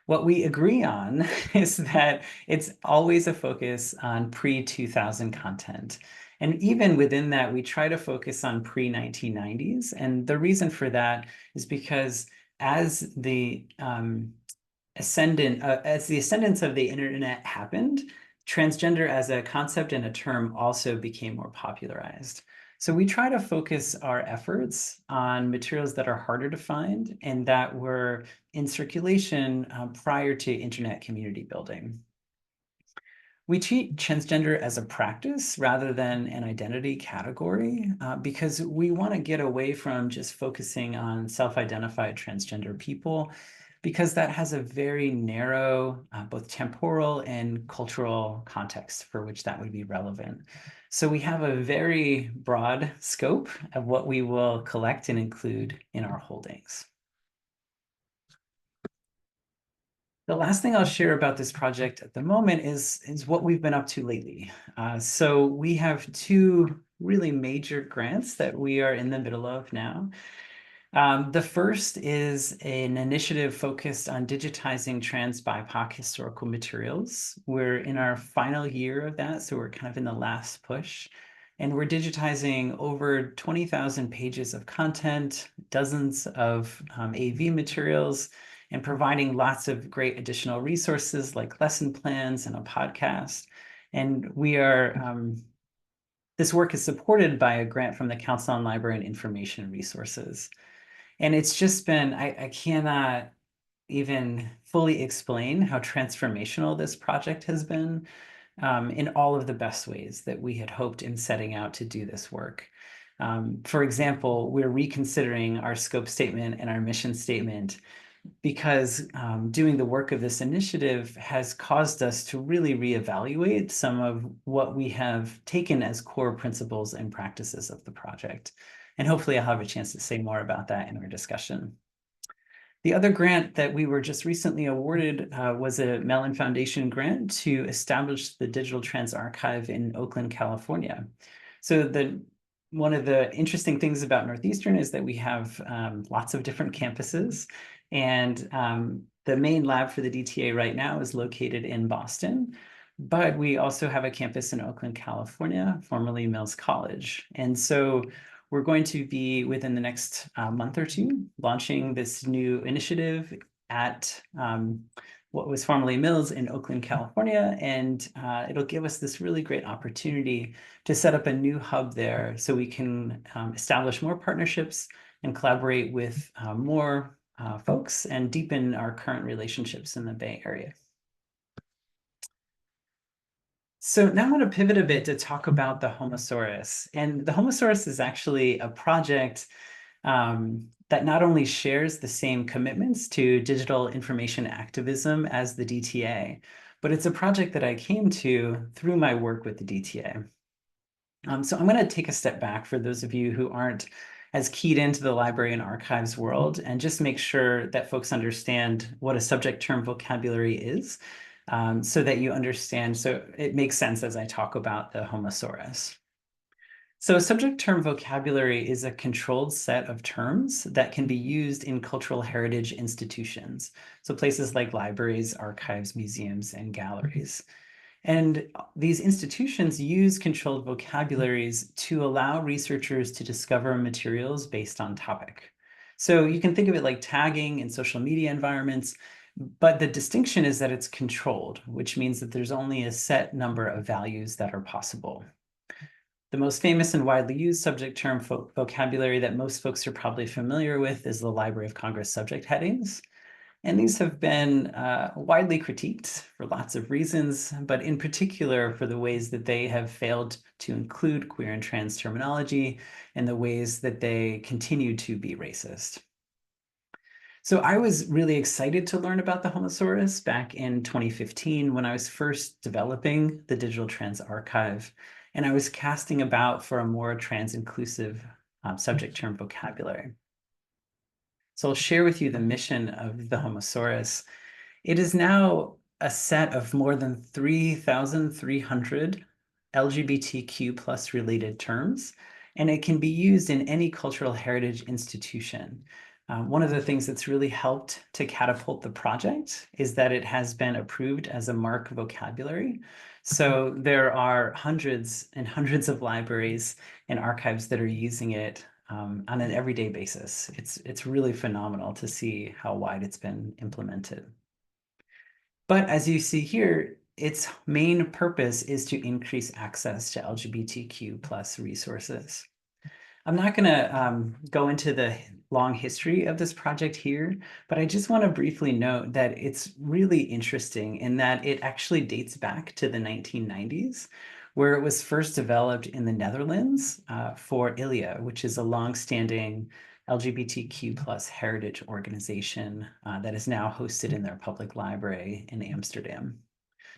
[SPEAKER 4] What we agree on is that it's always a focus on pre-2000 content. And even within that, we try to focus on pre-1990s. And the reason for that is because as the ascendance of the internet happened, transgender as a concept and a term also became more popularized. So we try to focus our efforts on materials that are harder to find and that were in circulation prior to internet community building. We treat transgender as a practice rather than an identity category because we want to get away from just focusing on self-identified transgender people, because that has a very narrow, both temporal and cultural context for which that would be relevant. So we have a very broad scope of what we will collect and include in our holdings. The last thing I'll share about this project at the moment is what we've been up to lately. So we have two really major grants that we are in the middle of now. The first is an initiative focused on digitizing trans BIPOC historical materials. We're in our final year of that, so we're kind of in the last push. And we're digitizing over 20,000 pages of content, dozens of AV materials, and providing lots of great additional resources like lesson plans and a podcast. And we are, this work is supported by a grant from the Council on Library and Information Resources. And it's just been, I cannot even fully explain how transformational this project has been in all of the best ways that we had hoped in setting out to do this work. For example, we're reconsidering our scope statement and our mission statement because doing the work of this initiative has caused us to really reevaluate some of what we have taken as core principles and practices of the project. And hopefully I'll have a chance to say more about that in our discussion. The other grant that we were just recently awarded was a Mellon Foundation grant to establish the Digital Trans Archive in Oakland, California. So one of the interesting things about Northeastern is that we have lots of different campuses, and the main lab for the DTA right now is located in Boston, but we also have a campus in Oakland, California, formerly Mills College. And so we're going to be, within the next month or two, launching this new initiative at what was formerly Mills in Oakland, California. And it'll give us this really great opportunity to set up a new hub there so we can establish more partnerships and collaborate with more folks and deepen our current relationships in the Bay Area. So now I want to pivot a bit to talk about the Homosaurus. And the Homosaurus is actually a project that not only shares the same commitments to digital information activism as the DTA, but it's a project that I came to through my work with the DTA. So I'm going to take a step back for those of you who aren't as keyed into the library and archives world, and just make sure that folks understand what a subject term vocabulary is, so that you understand, so it makes sense as I talk about the Homosaurus. So subject term vocabulary is a controlled set of terms that can be used in cultural heritage institutions. So places like libraries, archives, museums, and galleries. And these institutions use controlled vocabularies to allow researchers to discover materials based on topic. So you can think of it like tagging in social media environments, but the distinction is that it's controlled, which means that there's only a set number of values that are possible. The most famous and widely used subject term vocabulary that most folks are probably familiar with is the Library of Congress subject headings. And these have been widely critiqued for lots of reasons, but in particular for the ways that they have failed to include queer and trans terminology and the ways that they continue to be racist. So I was really excited to learn about the Homosaurus back in 2015 when I was first developing the Digital Trans Archive, and I was casting about for a more trans-inclusive subject term vocabulary. So I'll share with you the mission of the Homosaurus. It is now a set of more than 3,300 LGBTQ plus related terms, and it can be used in any cultural heritage institution. One of the things that's really helped to catapult the project is that it has been approved as a MARC vocabulary. So there are hundreds and hundreds of libraries and archives that are using it on an everyday basis. It's really phenomenal to see how wide it's been implemented. But as you see here, its main purpose is to increase access to LGBTQ plus resources. I'm not going to go into the long history of this project here, but I just want to briefly note that it's really interesting in that it actually dates back to the 1990s, where it was first developed in the Netherlands for ILIA, which is a longstanding LGBTQ plus heritage organization that is now hosted in their public library in Amsterdam.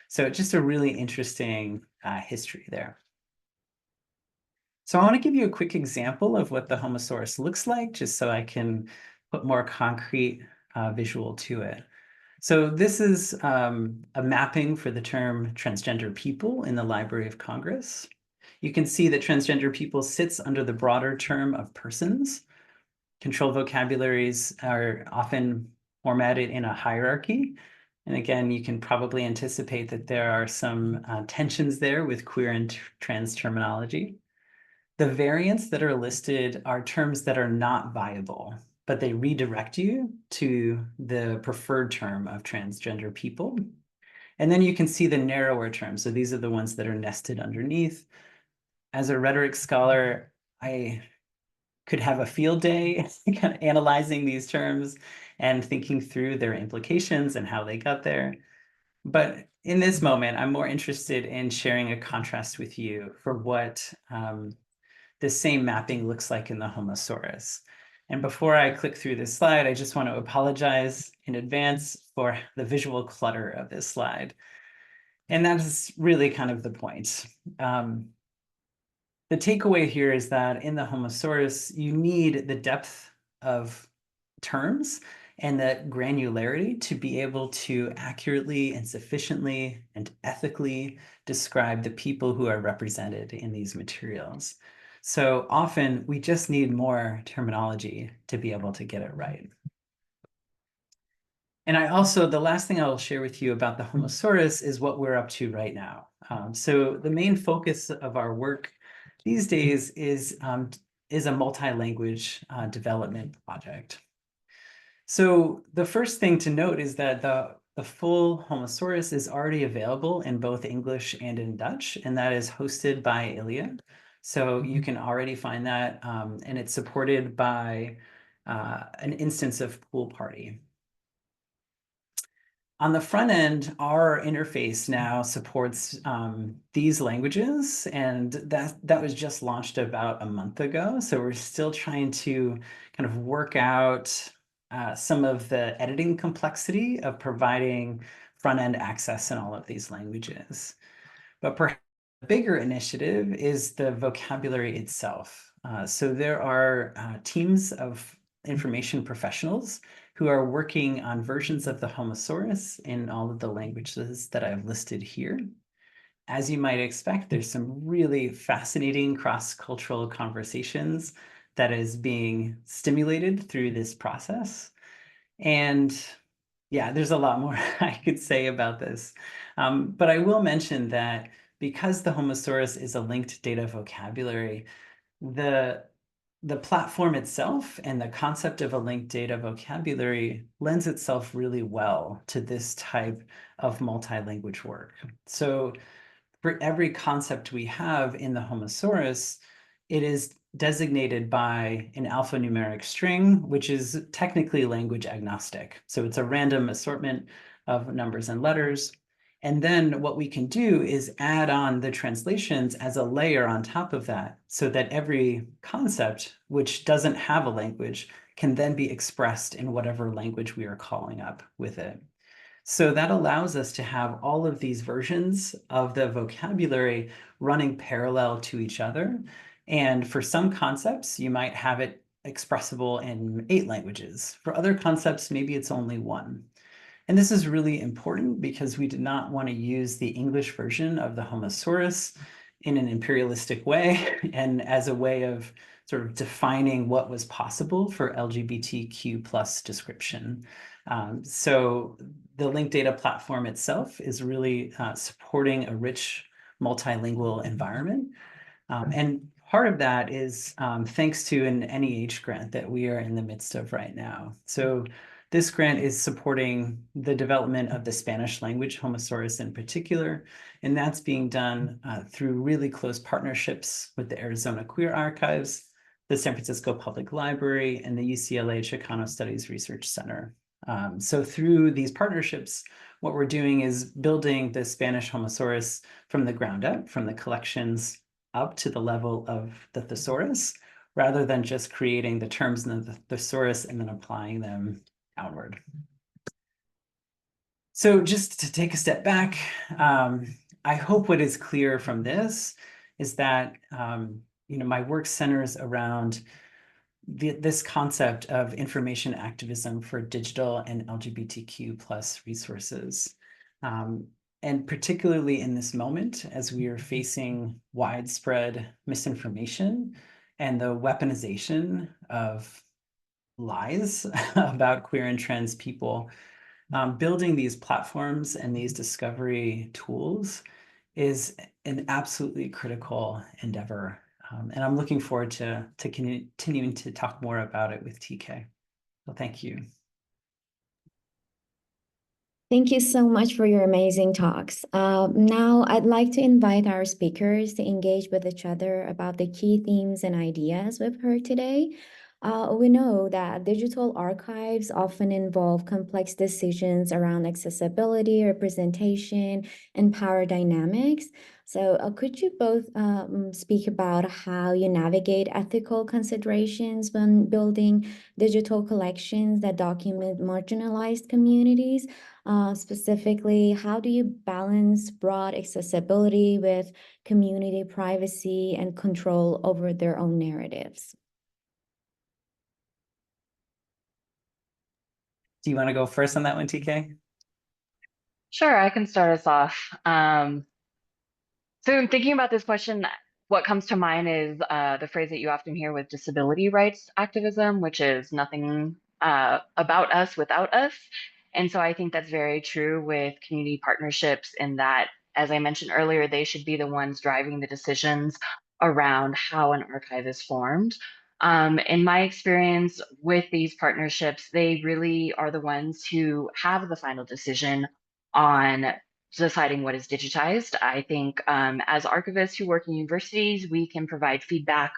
[SPEAKER 4] So just a really interesting history there. So I want to give you a quick example of what the Homosaurus looks like, just so I can put more concrete visual to it. So this is a mapping for the term transgender people in the Library of Congress. You can see that transgender people sits under the broader term of persons. Control vocabularies are often formatted in a hierarchy. And again, you can probably anticipate that there are some tensions there with queer and trans terminology. The variants that are listed are terms that are not viable, but they redirect you to the preferred term of transgender people. And then you can see the narrower terms. So these are the ones that are nested underneath. As a rhetoric scholar, I could have a field day kind of analyzing these terms and thinking through their implications and how they got there. But in this moment, I'm more interested in sharing a contrast with you for what the same mapping looks like in the Homosaurus. And before I click through this slide, I just want to apologize in advance for the visual clutter of this slide. And that is really kind of the point. The takeaway here is that in the Homosaurus, you need the depth of terms and the granularity to be able to accurately and sufficiently and ethically describe the people who are represented in these materials. So often we just need more terminology to be able to get it right. And the last thing I'll share with you about the Homosaurus is what we're up to right now. So the main focus of our work these days is a multi-language development project. So the first thing to note is that the full Homosaurus is already available in both English and in Dutch, and that is hosted by Iliad. So you can already find that, and it's supported by an instance of Pool Party. On the front end, our interface now supports these languages, and that was just launched about a month ago. So we're still trying to kind of work out some of the editing complexity of providing front-end access in all of these languages. But perhaps the bigger initiative is the vocabulary itself. So there are teams of information professionals who are working on versions of the Homosaurus in all of the languages that I've listed here. As you might expect, there's some really fascinating cross-cultural conversations that is being stimulated through this process. And yeah, there's a lot more I could say about this. But I will mention that because the Homosaurus is a linked data vocabulary, the platform itself and the concept of a linked data vocabulary lends itself really well to this type of multi-language work. So for every concept we have in the Homosaurus, it is designated by an alphanumeric string, which is technically language agnostic. So it's a random assortment of numbers and letters. And then what we can do is add on the translations as a layer on top of that, so that every concept which doesn't have a language can then be expressed in whatever language we are calling up with it. So that allows us to have all of these versions of the vocabulary running parallel to each other. And for some concepts, you might have it expressible in 8 languages. For other concepts, maybe it's only 1. And this is really important because we did not want to use the English version of the Homosaurus in an imperialistic way and as a way of sort of defining what was possible for LGBTQ plus description. So the linked data platform itself is really supporting a rich multilingual environment. And part of that is thanks to an NEH grant that we are in the midst of right now. So this grant is supporting the development of the Spanish language Homosaurus in particular, and that's being done through really close partnerships with the Arizona Queer Archives, the San Francisco Public Library, and the UCLA Chicano Studies Research Center. So through these partnerships, what we're doing is building the Spanish Homosaurus from the ground up, from the collections up to the level of the thesaurus, rather than just creating the terms in the thesaurus and then applying them outward. So just to take a step back, I hope what is clear from this is that my work centers around this concept of information activism for digital and LGBTQ plus resources. And particularly in this moment, as we are facing widespread misinformation and the weaponization of lies about queer and trans people, building these platforms and these discovery tools is an absolutely critical endeavor. And I'm looking forward to continuing to talk more about it with TK. So thank you.
[SPEAKER 5] Thank you so much for your amazing talks. Now I'd like to invite our speakers to engage with each other about the key themes and ideas we've heard today. We know that digital archives often involve complex decisions around accessibility, representation, and power dynamics. So could you both speak about how you navigate ethical considerations when building digital collections that document marginalized communities? Specifically, how do you balance broad accessibility with community privacy and control over their own narratives?
[SPEAKER 4] Do you want to go first on that one, TK?
[SPEAKER 3] Sure, I can start us off. So in thinking about this question, what comes to mind is the phrase that you often hear with disability rights activism, which is nothing about us without us. And so I think that's very true with community partnerships in that, as I mentioned earlier, they should be the ones driving the decisions around how an archive is formed. In my experience with these partnerships, they really are the ones who have the final decision on deciding what is digitized. I think as archivists who work in universities, we can provide feedback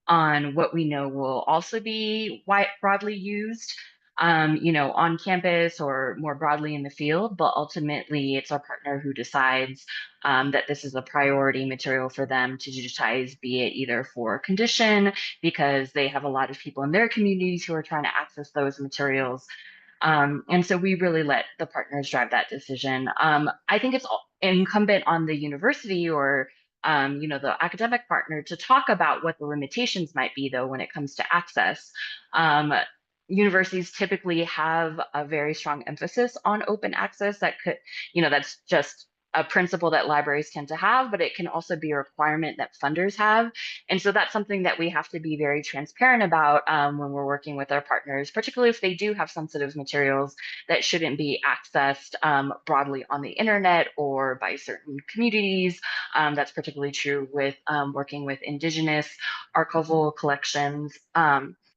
[SPEAKER 3] on what we know will also be broadly used, on campus or more broadly in the field. But ultimately, it's our partner who decides that this is a priority material for them to digitize, be it either for condition, because they have a lot of people in their communities who are trying to access those materials, and so we really let the partners drive that decision. I think it's incumbent on the university or the academic partner to talk about what the limitations might be, though, when it comes to access. Universities typically have a very strong emphasis on open access. That could, that's just a principle that libraries tend to have, but it can also be a requirement that funders have. And so that's something that we have to be very transparent about when we're working with our partners, particularly if they do have sensitive materials that shouldn't be accessed broadly on the internet or by certain communities. That's particularly true with working with Indigenous archival collections.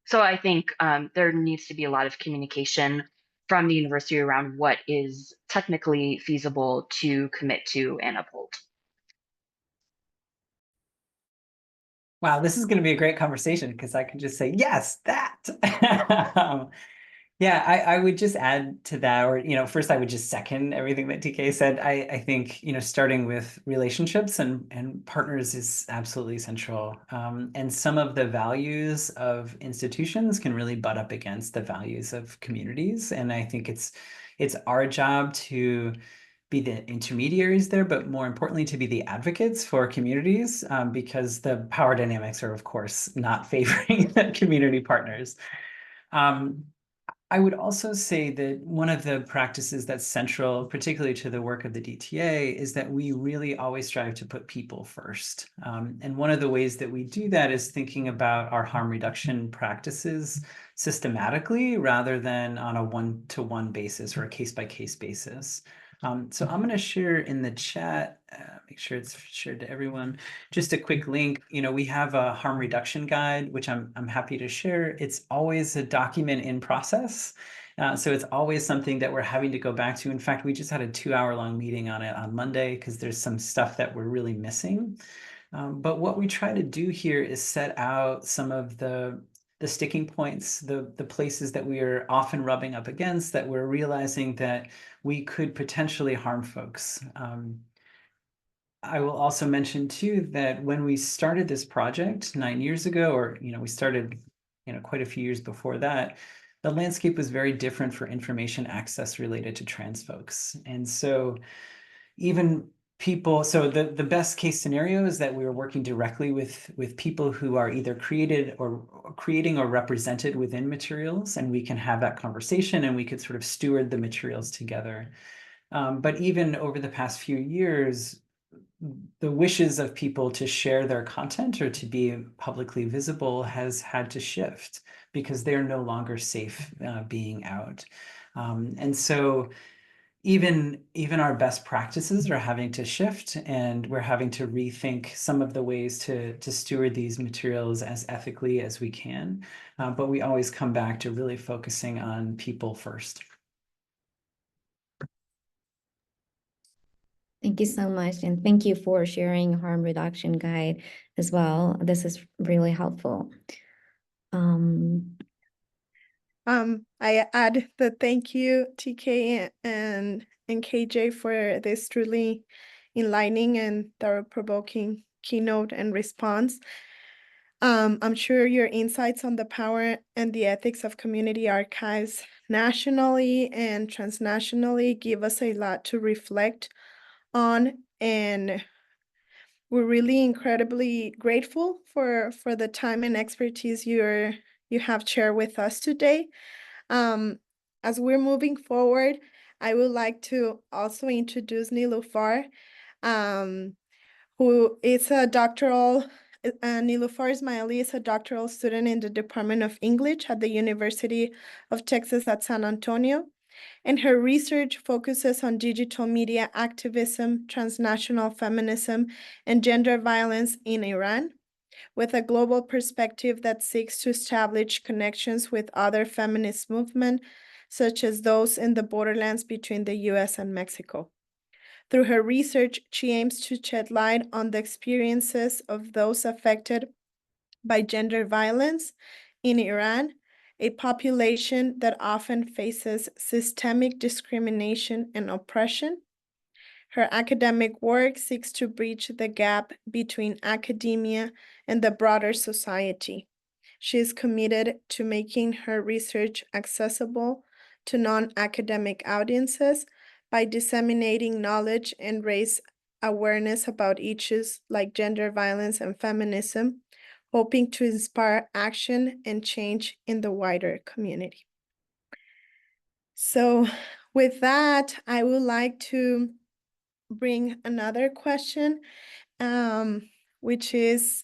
[SPEAKER 3] So I think there needs to be a lot of communication from the university around what is technically feasible to commit to and uphold.
[SPEAKER 4] Wow, this is going to be a great conversation because I can just say, yes, that. Yeah, I would just add to that, or, first I would just second everything that TK said. I think, starting with relationships and partners is absolutely central. And some of the values of institutions can really butt up against the values of communities. And I think it's our job to be the intermediaries there, but more importantly, to be the advocates for communities, because the power dynamics are, of course, not favoring the community partners. I would also say that one of the practices that's central, particularly to the work of the DTA, is that we really always strive to put people first. And one of the ways that we do that is thinking about our harm reduction practices systematically rather than on a one-to-one basis or a case-by-case basis. So I'm going to share in the chat, make sure it's shared to everyone, just a quick link. We have a harm reduction guide, which I'm happy to share. It's always a document in process. So it's always something that we're having to go back to. In fact, we just had a 2-hour-long meeting on it on Monday because there's some stuff that we're really missing. But what we try to do here is set out some of the sticking points, the places that we are often rubbing up against, that we're realizing that we could potentially harm folks. I will also mention too that when we started this project 9 years ago, or we started quite a few years before that, the landscape was very different for information access related to trans folks. And so even people, so the best case scenario is that we are working directly with people who are either creating or represented within materials, and we can have that conversation and we could sort of steward the materials together. But even over the past few years, the wishes of people to share their content or to be publicly visible has had to shift because they're no longer safe being out. And so even our best practices are having to shift, and we're having to rethink some of the ways to steward these materials as ethically as we can. But we always come back to really focusing on people first.
[SPEAKER 5] Thank you so much. And thank you for sharing harm reduction guide as well. This is really helpful.
[SPEAKER 2] I add the thank you, TK and KJ, for this truly enlightening and thought-provoking keynote and response. I'm sure your insights on the power and the ethics of community archives nationally and transnationally give us a lot to reflect on, and we're really incredibly grateful for the time and expertise you have shared with us today. As we're moving forward, I would like to also introduce Nilufar, who is a doctoral, Nilufar Ismaili is a doctoral student in the Department of English at the University of Texas at San Antonio, and her research focuses on digital media activism, transnational feminism, and gender violence in Iran, with a global perspective that seeks to establish connections with other feminist movements, such as those in the borderlands between the US and Mexico. Through her research, she aims to shed light on the experiences of those affected by gender violence in Iran, a population that often faces systemic discrimination and oppression. Her academic work seeks to bridge the gap between academia and the broader society. She is committed to making her research accessible to non-academic audiences by disseminating knowledge and raise awareness about issues like gender violence and feminism, hoping to inspire action and change in the wider community. So with that, I would like to bring another question, which is,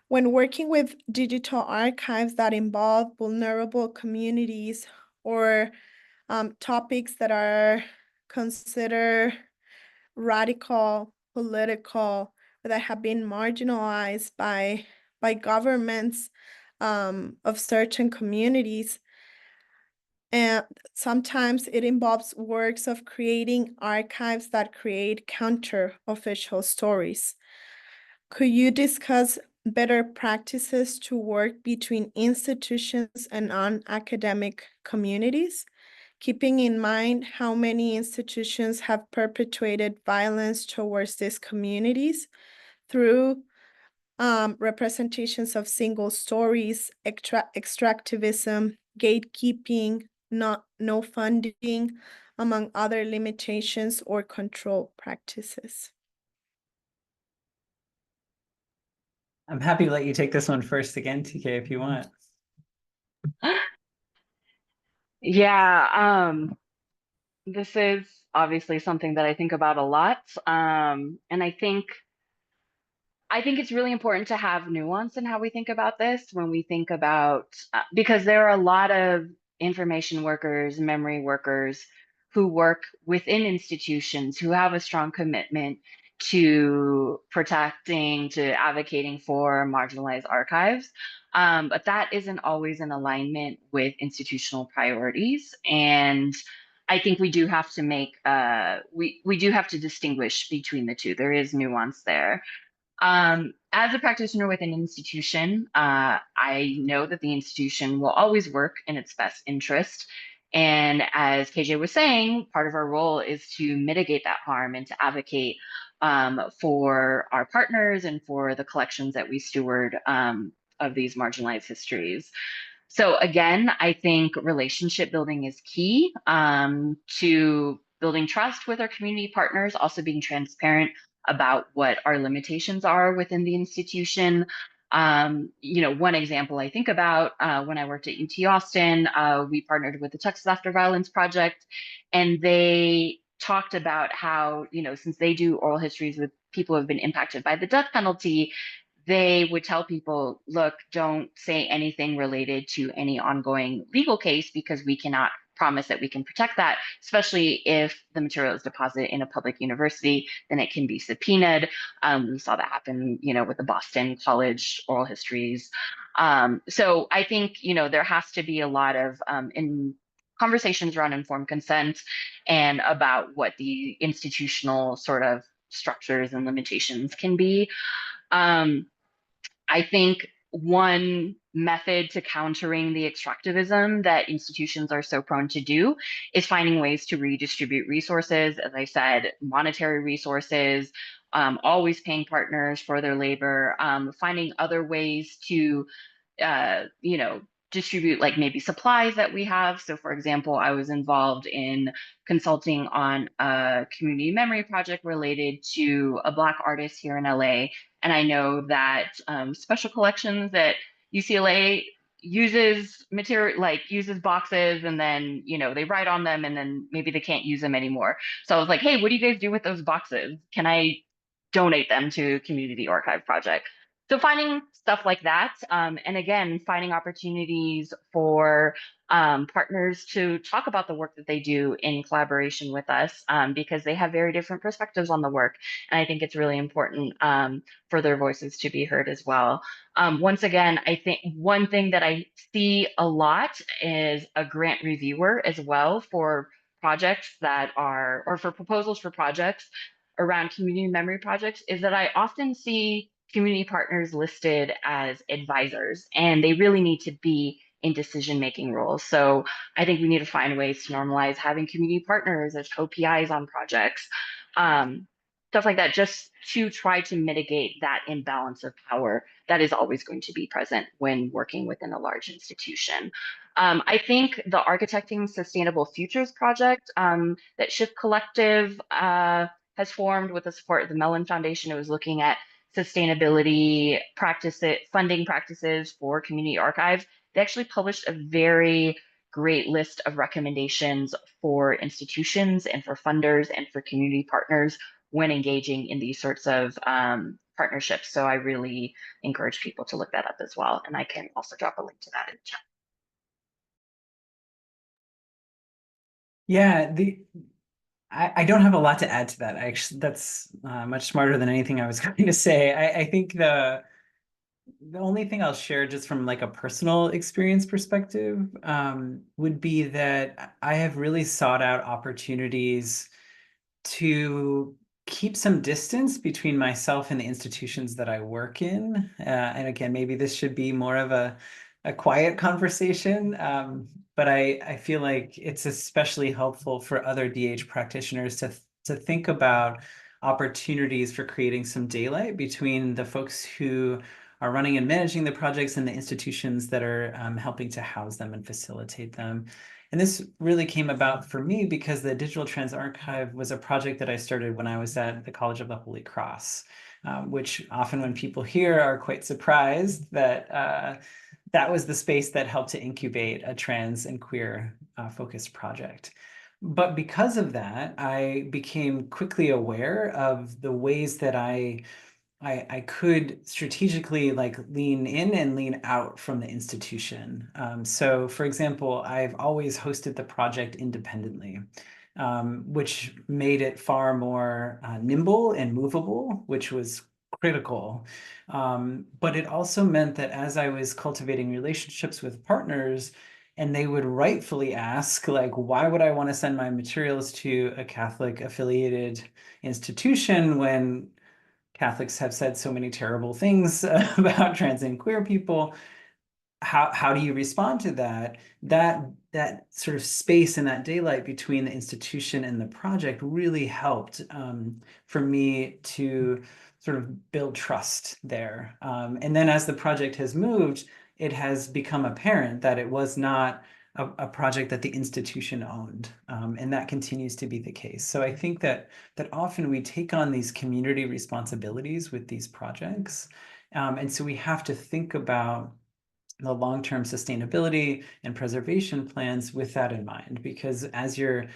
[SPEAKER 2] when working with digital archives that involve vulnerable communities or topics that are considered radical, political, or that have been marginalized by governments of certain communities, and sometimes it involves works of creating archives that create counter-official stories. Could you discuss better practices to work between institutions and non-academic communities, keeping in mind how many institutions have perpetuated violence towards these communities through representations of single stories, extractivism, gatekeeping, no funding, among other limitations or control practices?
[SPEAKER 4] I'm happy to let you take this one first again, TK, if you want.
[SPEAKER 3] Yeah, this is obviously something that I think about a lot. And I think it's really important to have nuance in how we think about this when we think about, because there are a lot of information workers, memory workers who work within institutions who have a strong commitment to protecting, to advocating for marginalized archives. But that isn't always in alignment with institutional priorities. And I think we do have to make, we do have to distinguish between the two. There is nuance there. As a practitioner with an institution, I know that the institution will always work in its best interest. And as KJ was saying, part of our role is to mitigate that harm and to advocate for our partners and for the collections that we steward of these marginalized histories. So again, I think relationship building is key to building trust with our community partners, also being transparent about what our limitations are within the institution. One example I think about when I worked at UT Austin, we partnered with the Texas After Violence Project, and they talked about how, since they do oral histories with people who have been impacted by the death penalty, they would tell people, look, don't say anything related to any ongoing legal case because we cannot promise that we can protect that, especially if the material is deposited in a public university, then it can be subpoenaed. We saw that happen, with the Boston College oral histories. So I think, there has to be a lot of in conversations around informed consent and about what the institutional sort of structures and limitations can be. I think one method to countering the extractivism that institutions are so prone to do is finding ways to redistribute resources. As I said, monetary resources, always paying partners for their labor, finding other ways to, distribute like maybe supplies that we have. So for example, I was involved in consulting on a community memory project related to a Black artist here in LA. And I know that special collections at UCLA uses material, like uses boxes, and then, they write on them and then maybe they can't use them anymore. So I was like, hey, what do you guys do with those boxes? Can I donate them to community archive project? So finding stuff like that, and again, finding opportunities for partners to talk about the work that they do in collaboration with us, because they have very different perspectives on the work. And I think it's really important for their voices to be heard as well. Once again, I think one thing that I see a lot is a grant reviewer as well for projects that are, or for proposals for projects around community memory projects, is that I often see community partners listed as advisors, and they really need to be in decision-making roles. So I think we need to find ways to normalize having community partners as co-PIs on projects, stuff like that, just to try to mitigate that imbalance of power that is always going to be present when working within a large institution. I think the Architecting Sustainable Futures project that Shift Collective has formed with the support of the Mellon Foundation. It was looking at sustainability practices, funding practices for community archives. They actually published a very great list of recommendations for institutions and for funders and for community partners when engaging in these sorts of partnerships. So I really encourage people to look that up as well. And I can also drop a link to that in the chat.
[SPEAKER 4] Yeah, I don't have a lot to add to that. Actually, that's much smarter than anything I was going to say. I think the only thing I'll share just from like a personal experience perspective would be that I have really sought out opportunities to keep some distance between myself and the institutions that I work in. And again, maybe this should be more of a quiet conversation, but I feel like it's especially helpful for other DH practitioners to think about opportunities for creating some daylight between the folks who are running and managing the projects and the institutions that are helping to house them and facilitate them. And this really came about for me because the Digital Trans Archive was a project that I started when I was at the College of the Holy Cross, which often when people hear are quite surprised that that was the space that helped to incubate a trans and queer focused project. But because of that, I became quickly aware of the ways that I could strategically like lean in and lean out from the institution. So for example, I've always hosted the project independently, which made it far more nimble and movable, which was critical. But it also meant that as I was cultivating relationships with partners, and they would rightfully ask, like, why would I want to send my materials to a Catholic affiliated institution when Catholics have said so many terrible things about trans and queer people? How do you respond to that? That sort of space and that daylight between the institution and the project really helped for me to sort of build trust there. And then as the project has moved, it has become apparent that it was not a project that the institution owned, and that continues to be the case. So I think that often we take on these community responsibilities with these projects, and so we have to think about the long-term sustainability and preservation plans with that in mind, because as you're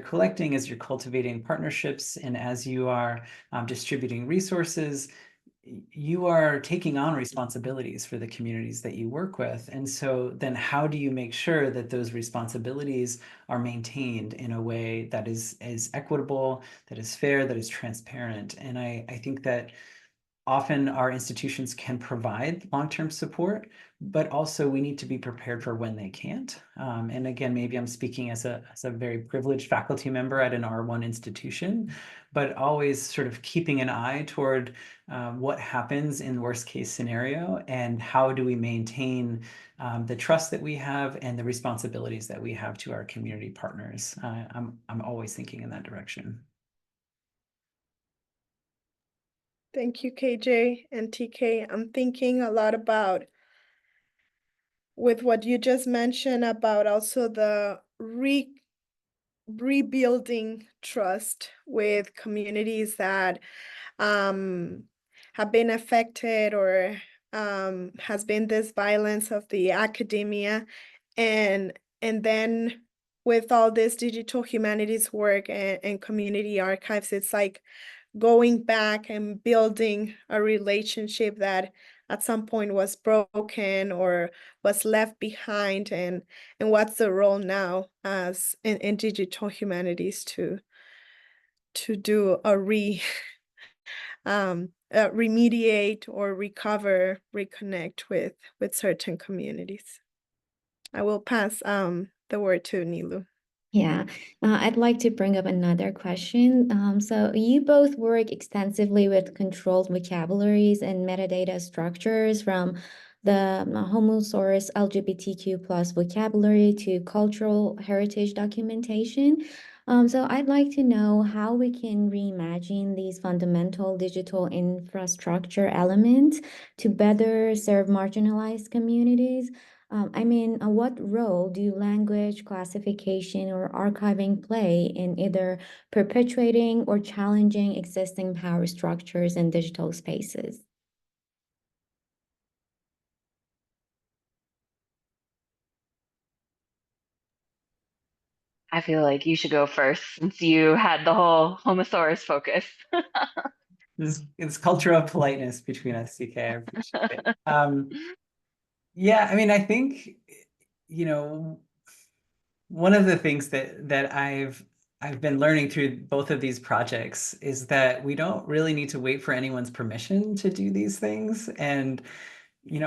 [SPEAKER 4] collecting, as you're cultivating partnerships, and as you are distributing resources, you are taking on responsibilities for the communities that you work with. And so then how do you make sure that those responsibilities are maintained in a way that is equitable, that is fair, that is transparent? And I think that often our institutions can provide long-term support, but also we need to be prepared for when they can't. And again, maybe I'm speaking as a very privileged faculty member at an R1 institution, but always sort of keeping an eye toward what happens in worst case scenario and how do we maintain the trust that we have and the responsibilities that we have to our community partners. I'm always thinking in that direction.
[SPEAKER 2] Thank you, KJ and TK. I'm thinking a lot about, with what you just mentioned, about also the rebuilding trust with communities that have been affected, or has been this violence of the academia, and then with all this digital humanities work and community archives, it's like going back and building a relationship that at some point was broken or was left behind, and what's the role now as in digital humanities to do a remediate or recover, reconnect with certain communities. I will pass the word to Nilu.
[SPEAKER 5] Yeah, I'd like to bring up another question. So you both work extensively with controlled vocabularies and metadata structures, from the Homosaurus LGBTQ plus vocabulary to cultural heritage documentation. So I'd like to know how we can reimagine these fundamental digital infrastructure elements to better serve marginalized communities. What role do language, classification, or archiving play in either perpetuating or challenging existing power structures in digital spaces?
[SPEAKER 3] I feel like you should go first since you had the whole Homosaurus focus.
[SPEAKER 4] It's culture of politeness between us, CK. I appreciate it. Yeah, I mean, I think, one of the things that I've been learning through both of these projects is that we don't really need to wait for anyone's permission to do these things. And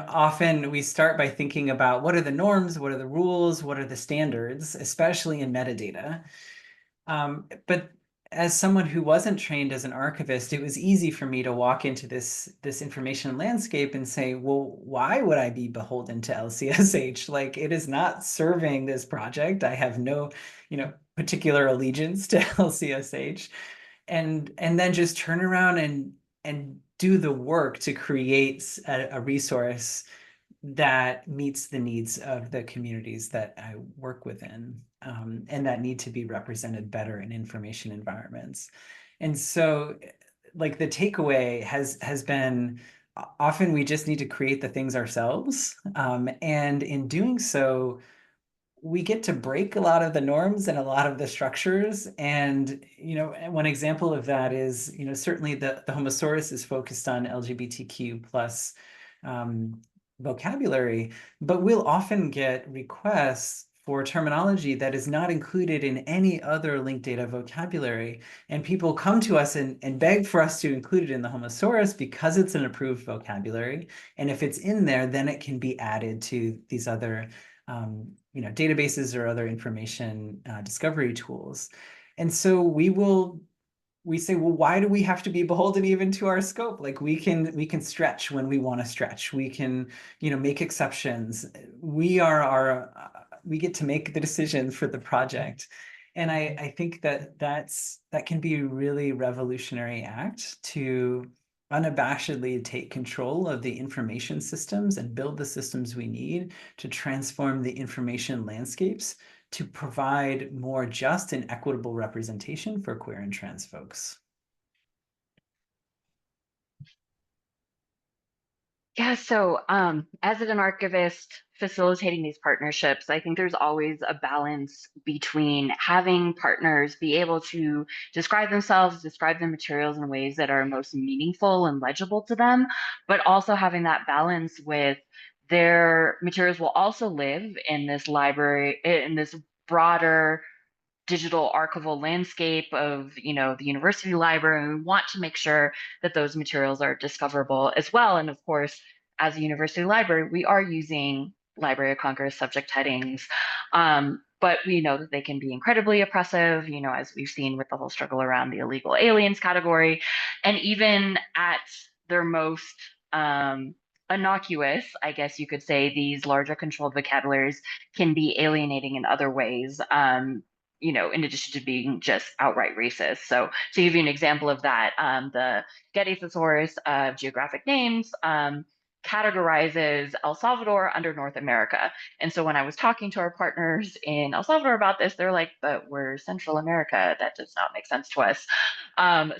[SPEAKER 4] often we start by thinking about what are the norms, what are the rules, what are the standards, especially in metadata. But as someone who wasn't trained as an archivist, it was easy for me to walk into this information landscape and say, well, why would I be beholden to LCSH? Like, it is not serving this project. I have no, particular allegiance to LCSH. And then just turn around and do the work to create a resource that meets the needs of the communities that I work within, and that need to be represented better in information environments. And so, like, the takeaway has been often we just need to create the things ourselves, and in doing so, we get to break a lot of the norms and a lot of the structures. And one example of that is certainly the Homosaurus is focused on LGBTQ plus vocabulary, but we'll often get requests for terminology that is not included in any other linked data vocabulary. And people come to us and beg for us to include it in the Homosaurus because it's an approved vocabulary. And if it's in there, then it can be added to these other databases or other information discovery tools. And so we say, well, why do we have to be beholden even to our scope? Like, we can stretch when we want to stretch. We can, make exceptions. We get to make the decision for the project. And I think that can be a really revolutionary act to unabashedly take control of the information systems and build the systems we need to transform the information landscapes to provide more just and equitable representation for queer and trans folks.
[SPEAKER 3] Yeah, so as an archivist facilitating these partnerships, I think there's always a balance between having partners be able to describe themselves, describe their materials in ways that are most meaningful and legible to them, but also having that balance with their materials will also live in this library, in this broader digital archival landscape of, you know, the university library. And we want to make sure that those materials are discoverable as well. And of course, as a university library, we are using Library of Congress subject headings. But we know that they can be incredibly oppressive, you know, as we've seen with the whole struggle around the illegal aliens category. And even at their most innocuous, I guess you could say, these larger controlled vocabularies can be alienating in other ways, you know, in addition to being just outright racist. So to give you an example of that, the Getty Thesaurus of Geographic Names categorizes El Salvador under North America. And so when I was talking to our partners in El Salvador about this, they're like, but we're Central America. That does not make sense to us.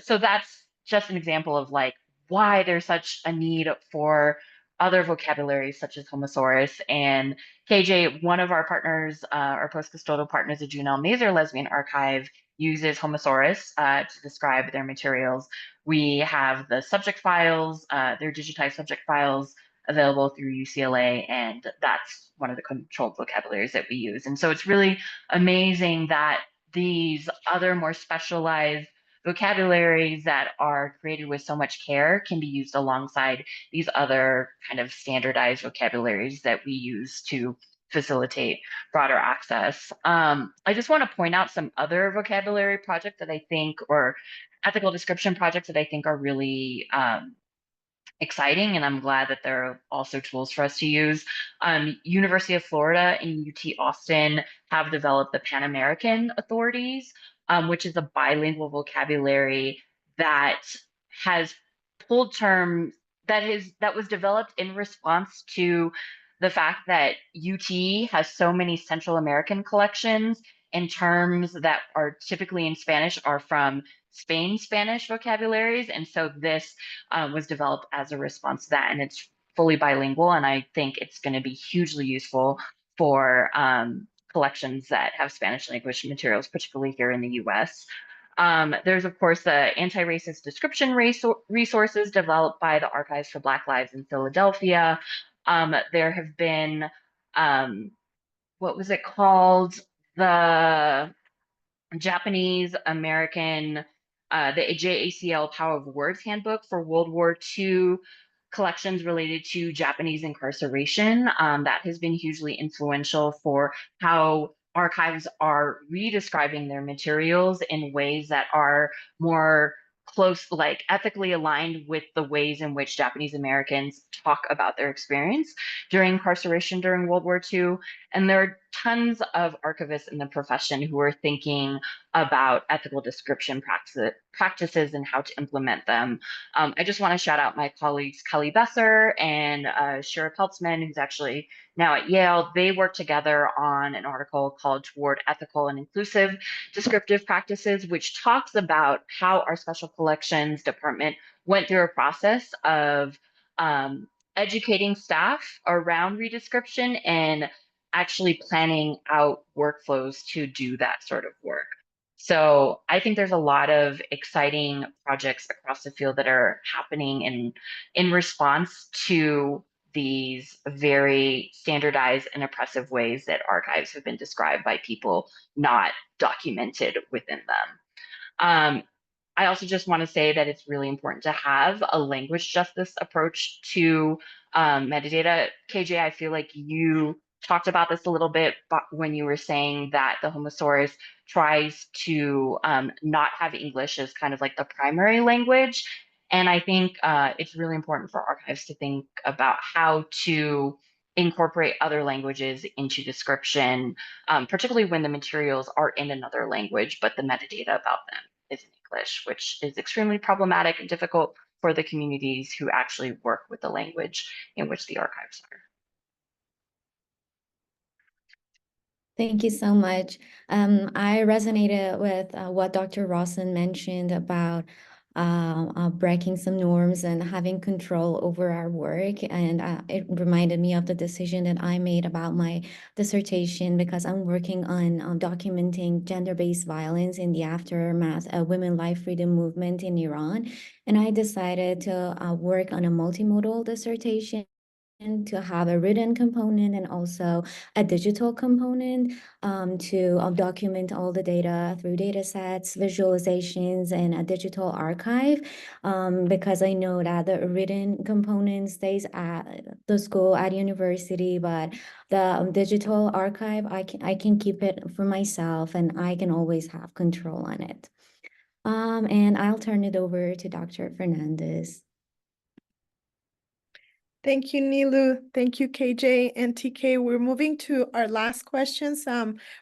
[SPEAKER 3] So that's just an example of like why there's such a need for other vocabularies such as Homosaurus. And KJ, one of our partners, our post-custodial partners, the Junelle Mazer Lesbian Archive, uses Homosaurus to describe their materials. We have the subject files, their digitized subject files available through UCLA, and that's one of the controlled vocabularies that we use. And so it's really amazing that these other more specialized vocabularies that are created with so much care can be used alongside these other kind of standardized vocabularies that we use to facilitate broader access. I just want to point out some other vocabulary projects that I think, or ethical description projects that I think are really exciting, and I'm glad that there are also tools for us to use. University of Florida and UT Austin have developed the Pan American Authorities, which is a bilingual vocabulary that has pulled terms that was developed in response to the fact that UT has so many Central American collections, and terms that are typically in Spanish are from Spain Spanish vocabularies. And so this was developed as a response to that, and it's fully bilingual. And I think it's going to be hugely useful for collections that have Spanish language materials, particularly here in the US. There's, of course, the anti-racist description resources developed by the Archives for Black Lives in Philadelphia. There have been, what was it called? The Japanese American, the JACL Power of Words Handbook for World War II collections related to Japanese incarceration. That has been hugely influential for how archives are redescribing their materials in ways that are more close, like ethically aligned with the ways in which Japanese Americans talk about their experience during incarceration during World War II. And there are tons of archivists in the profession who are thinking about ethical description practices and how to implement them. I just want to shout out my colleagues Kelly Besser and Shira Peltzman, who's actually now at Yale. They worked together on an article called Toward Ethical and Inclusive Descriptive Practices, which talks about how our Special Collections Department went through a process of educating staff around redescription and actually planning out workflows to do that sort of work. So I think there's a lot of exciting projects across the field that are happening in response to these very standardized and oppressive ways that archives have been described by people not documented within them. I also just want to say that it's really important to have a language justice approach to metadata. KJ, I feel like you talked about this a little bit when you were saying that the Homosaurus tries to not have English as kind of like the primary language. And I think it's really important for archives to think about how to incorporate other languages into description, particularly when the materials are in another language, but the metadata about them is in English, which is extremely problematic and difficult for the communities who actually work with the language in which the archives are.
[SPEAKER 5] Thank you so much. I resonated with what Dr. Rawson mentioned about breaking some norms and having control over our work. And it reminded me of the decision that I made about my dissertation, because I'm working on documenting gender-based violence in the aftermath of women life freedom movement in Iran. And I decided to work on a multimodal dissertation to have a written component and also a digital component to document all the data through data sets, visualizations, and a digital archive. Because I know that the written component stays at the school, at university, but the digital archive, I can keep it for myself and I can always have control on it. And I'll turn it over to Dr. Fernandez.
[SPEAKER 2] Thank you, Nilu. Thank you, KJ and TK. We're moving to our last questions.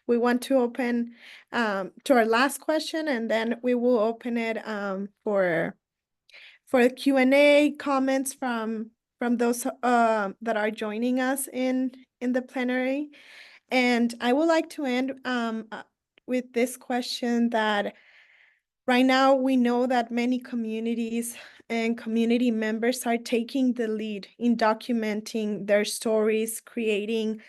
[SPEAKER 2] We want to open to our last question, and then we will open it for Q&A comments from those that are joining us in the plenary. And I would like to end with this question that right now we know that many communities and community members are taking the lead in documenting their stories, creating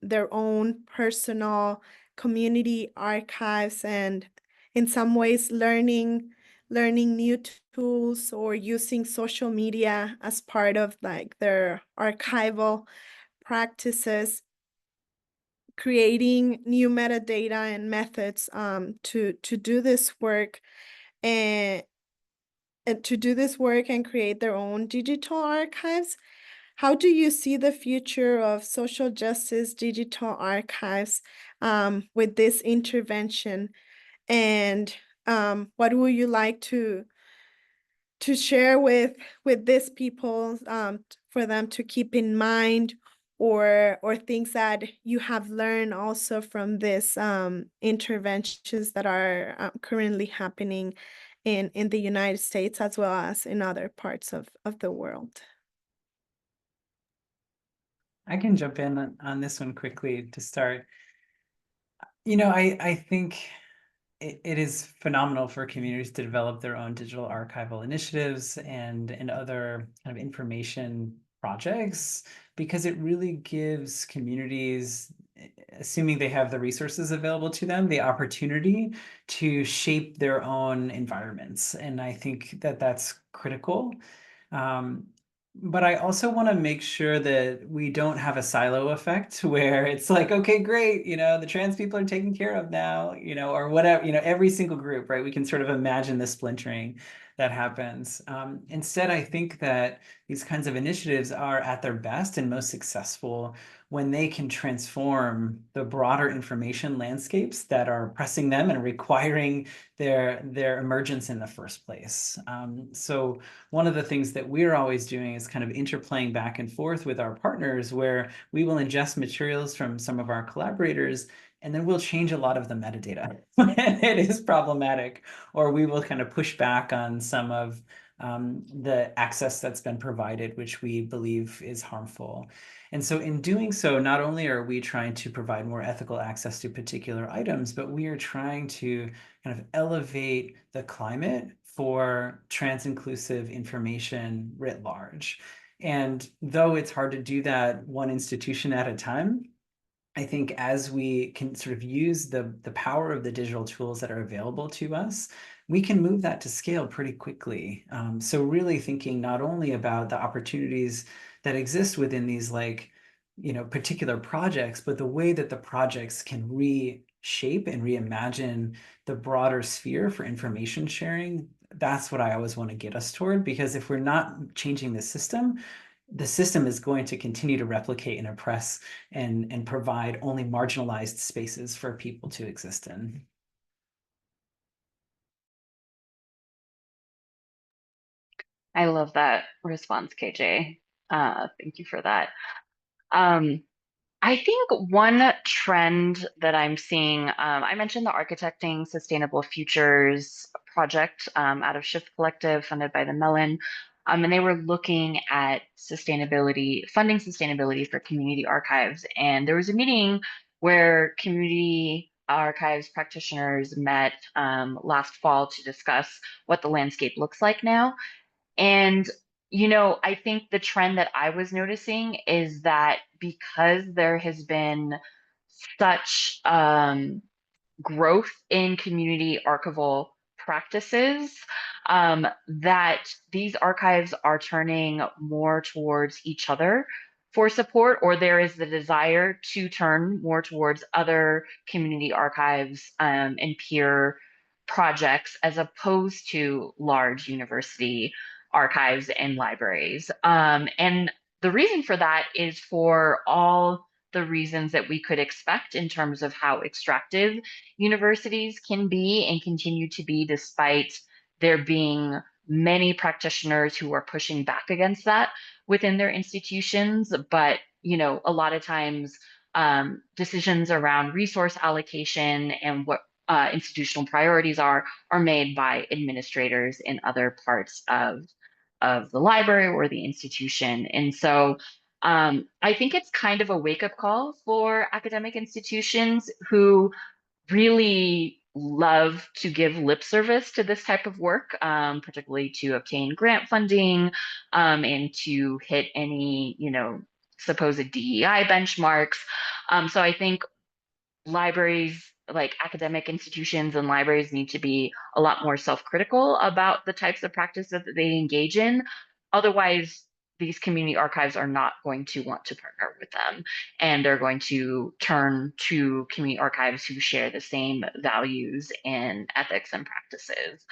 [SPEAKER 2] their own personal community archives, and in some ways learning new tools or using social media as part of like their archival practices, creating new metadata and methods to do this work and create their own digital archives. How do you see the future of social justice digital archives with this intervention? And what would you like to share with these people for them to keep in mind, or things that you have learned also from this interventions that are currently happening in the United States as well as in other parts of the world?
[SPEAKER 4] I can jump in on this one quickly to start. You know, I think it is phenomenal for communities to develop their own digital archival initiatives and other kind of information projects, because it really gives communities, assuming they have the resources available to them, the opportunity to shape their own environments. And I think that that's critical. But I also want to make sure that we don't have a silo effect where it's like, okay, great, you know, the trans people are taken care of now, you know, or whatever, you know, every single group, right? We can sort of imagine the splintering that happens. Instead, I think that these kinds of initiatives are at their best and most successful when they can transform the broader information landscapes that are pressing them and requiring their emergence in the first place. So one of the things that we're always doing is kind of interplaying back and forth with our partners, where we will ingest materials from some of our collaborators, and then we'll change a lot of the metadata when it is problematic, or we will kind of push back on some of the access that's been provided, which we believe is harmful. And so in doing so, not only are we trying to provide more ethical access to particular items, but we are trying to kind of elevate the climate for trans-inclusive information writ large. And though it's hard to do that one institution at a time, I think as we can sort of use the power of the digital tools that are available to us, we can move that to scale pretty quickly. So really thinking not only about the opportunities that exist within these, like, you know, particular projects, but the way that the projects can reshape and reimagine the broader sphere for information sharing. That's what I always want to get us toward, because if we're not changing the system is going to continue to replicate and oppress and provide only marginalized spaces for people to exist in.
[SPEAKER 3] I love that response, KJ. Thank you for that. I think one trend that I'm seeing, I mentioned the Architecting Sustainable Futures project out of Shift Collective, funded by the Mellon. And they were looking at sustainability, funding sustainability for community archives. And there was a meeting where community archives practitioners met last fall to discuss what the landscape looks like now. And, you know, I think the trend that I was noticing is that because there has been such growth in community archival practices, that these archives are turning more towards each other for support, or there is the desire to turn more towards other community archives and peer projects as opposed to large university archives and libraries. And the reason for that is for all the reasons that we could expect in terms of how extractive universities can be and continue to be, despite there being many practitioners who are pushing back against that within their institutions. But, you know, a lot of times decisions around resource allocation and what institutional priorities are made by administrators in other parts of the library or the institution. And so I think it's kind of a wake-up call for academic institutions who really love to give lip service to this type of work, particularly to obtain grant funding and to hit any, you know, supposed DEI benchmarks. So I think libraries, like academic institutions and libraries, need to be a lot more self-critical about the types of practices that they engage in. Otherwise, these community archives are not going to want to partner with them, and they're going to turn to community archives who share the same values and ethics and practices.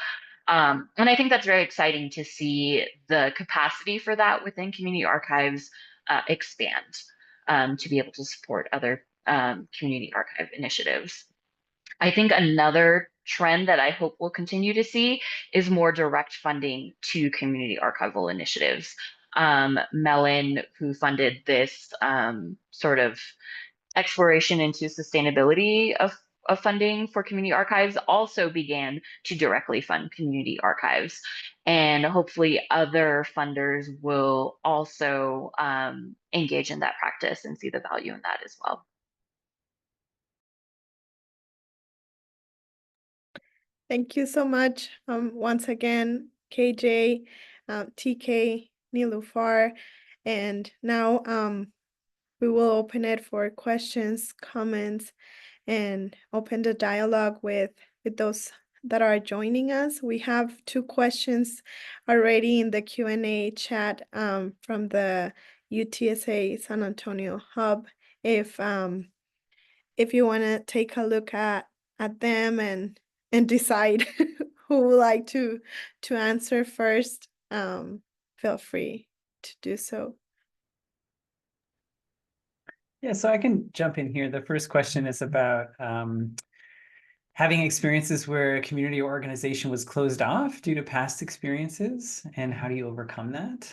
[SPEAKER 3] And I think that's very exciting to see the capacity for that within community archives expand to be able to support other community archive initiatives. I think another trend that I hope we'll continue to see is more direct funding to community archival initiatives. Mellon, who funded this sort of exploration into sustainability of funding for community archives, also began to directly fund community archives. And hopefully other funders will also engage in that practice and see the value in that as well.
[SPEAKER 2] Thank you so much. Once again, KJ, TK, Nilufar, and now we will open it for questions, comments, and open the dialogue with those that are joining us. We have 2 questions already in the Q&A chat from the UTSA San Antonio Hub. If you want to take a look at them and decide who would like to answer first, feel free to do so.
[SPEAKER 4] Yeah, so I can jump in here. The first question is about having experiences where a community or organization was closed off due to past experiences, and how do you overcome that?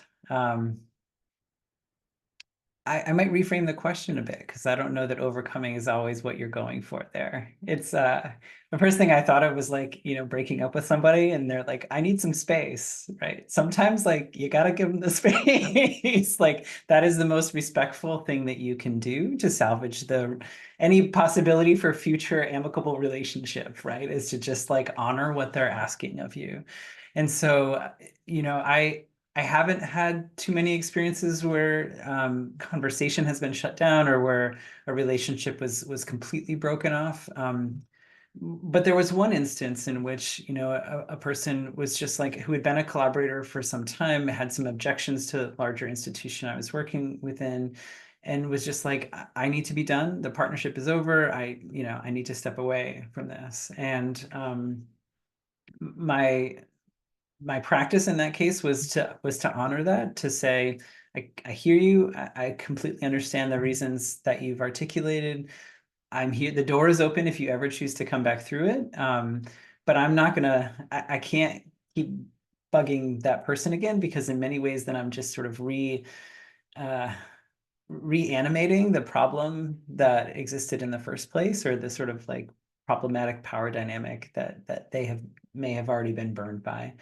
[SPEAKER 4] I might reframe the question a bit, because I don't know that overcoming is always what you're going for there. It's the first thing I thought of was like, you know, breaking up with somebody and they're like, I need some space, right? Sometimes like you got to give them the space. Like that is the most respectful thing that you can do to salvage any possibility for future amicable relationship, right? Is to just like honor what they're asking of you. And so, you know, I haven't had too many experiences where conversation has been shut down or where a relationship was completely broken off. But there was one instance in which, you know, a person was just like, who had been a collaborator for some time, had some objections to the larger institution I was working within, and was just like, I need to be done. The partnership is over. I need to step away from this. And my practice in that case was to honor that, to say, I hear you. I completely understand the reasons that you've articulated. I'm here. The door is open if you ever choose to come back through it. But I'm not gonna, I can't keep bugging that person again, because in many ways then I'm just sort of reanimating the problem that existed in the first place, or the sort of like problematic power dynamic that they may have already been burned by.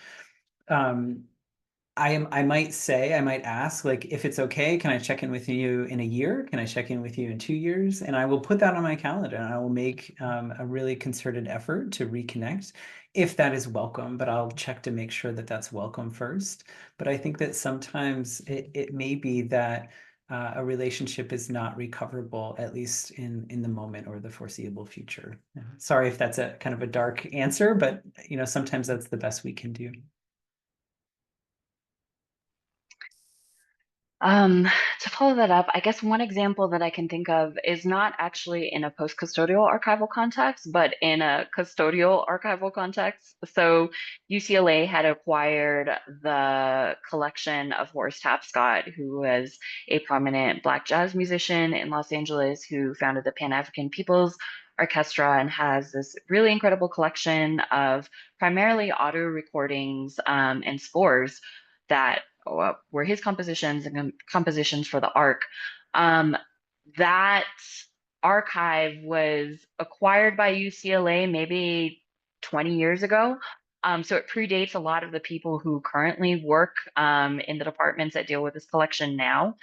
[SPEAKER 4] I might ask, like, if it's okay, can I check in with you in a year? Can I check in with you in 2 years? And I will put that on my calendar, and I will make a really concerted effort to reconnect if that is welcome, but I'll check to make sure that that's welcome first. But I think that sometimes it may be that a relationship is not recoverable, at least in the moment or the foreseeable future. Sorry if that's a kind of a dark answer, but you know, sometimes that's the best we can do.
[SPEAKER 3] To follow that up, I guess one example that I can think of is not actually in a post-custodial archival context, but in a custodial archival context. So UCLA had acquired the collection of Horace Tapscott, who was a prominent Black jazz musician in Los Angeles, who founded the Pan-African People's Orchestra and has this really incredible collection of primarily audio recordings and scores that were his compositions and compositions for the Ark. That archive was acquired by UCLA maybe 20 years ago. So it predates a lot of the people who currently work in the departments that deal with this collection now.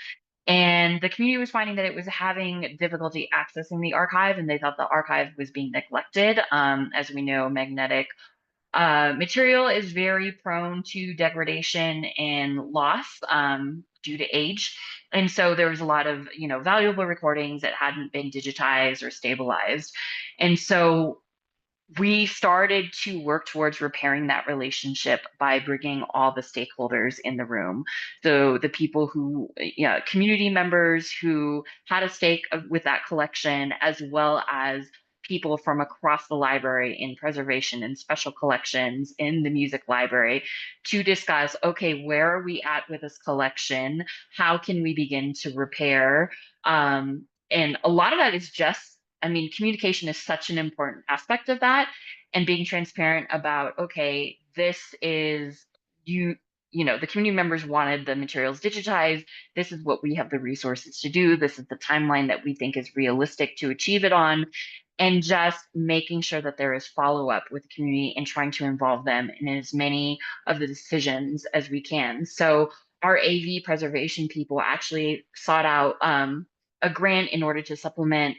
[SPEAKER 3] And the community was finding that it was having difficulty accessing the archive, and they thought the archive was being neglected. As we know, magnetic material is very prone to degradation and loss due to age. And so there was a lot of, valuable recordings that hadn't been digitized or stabilized. And so we started to work towards repairing that relationship by bringing all the stakeholders in the room. So the people who, community members who had a stake with that collection, as well as people from across the library in preservation and special collections in the music library to discuss, okay, where are we at with this collection? How can we begin to repair? And a lot of that is just, communication is such an important aspect of that, and being transparent about, okay, this is the community members wanted the materials digitized. This is what we have the resources to do. This is the timeline that we think is realistic to achieve it on. And just making sure that there is follow-up with the community and trying to involve them in as many of the decisions as we can. So our AV preservation people actually sought out a grant in order to supplement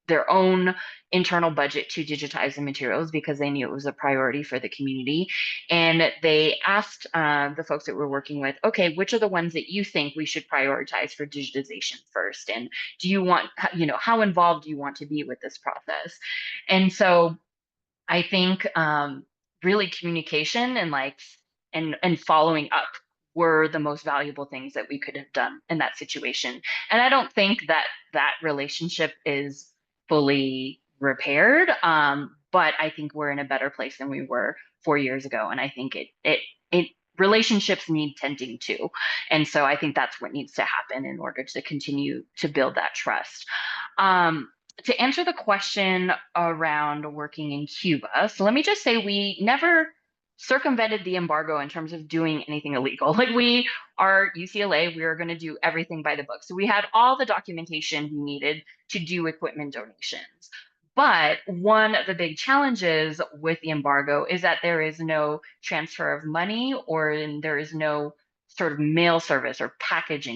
[SPEAKER 3] their own internal budget to digitize the materials because they knew it was a priority for the community. And they asked the folks that we're working with, okay, which are the ones that you think we should prioritize for digitization first? And do you want, how involved do you want to be with this process? And so I think really communication and following up were the most valuable things that we could have done in that situation. And I don't think that that relationship is fully repaired, but I think we're in a better place than we were 4 years ago. And I think it relationships need tending to. And so I think that's what needs to happen in order to continue to build that trust. To answer the question around working in Cuba, so let me just say we never circumvented the embargo in terms of doing anything illegal. Like we are UCLA, we are going to do everything by the book. So we had all the documentation we needed to do equipment donations. But one of the big challenges with the embargo is that there is no transfer of money, or there is no sort of mail service or package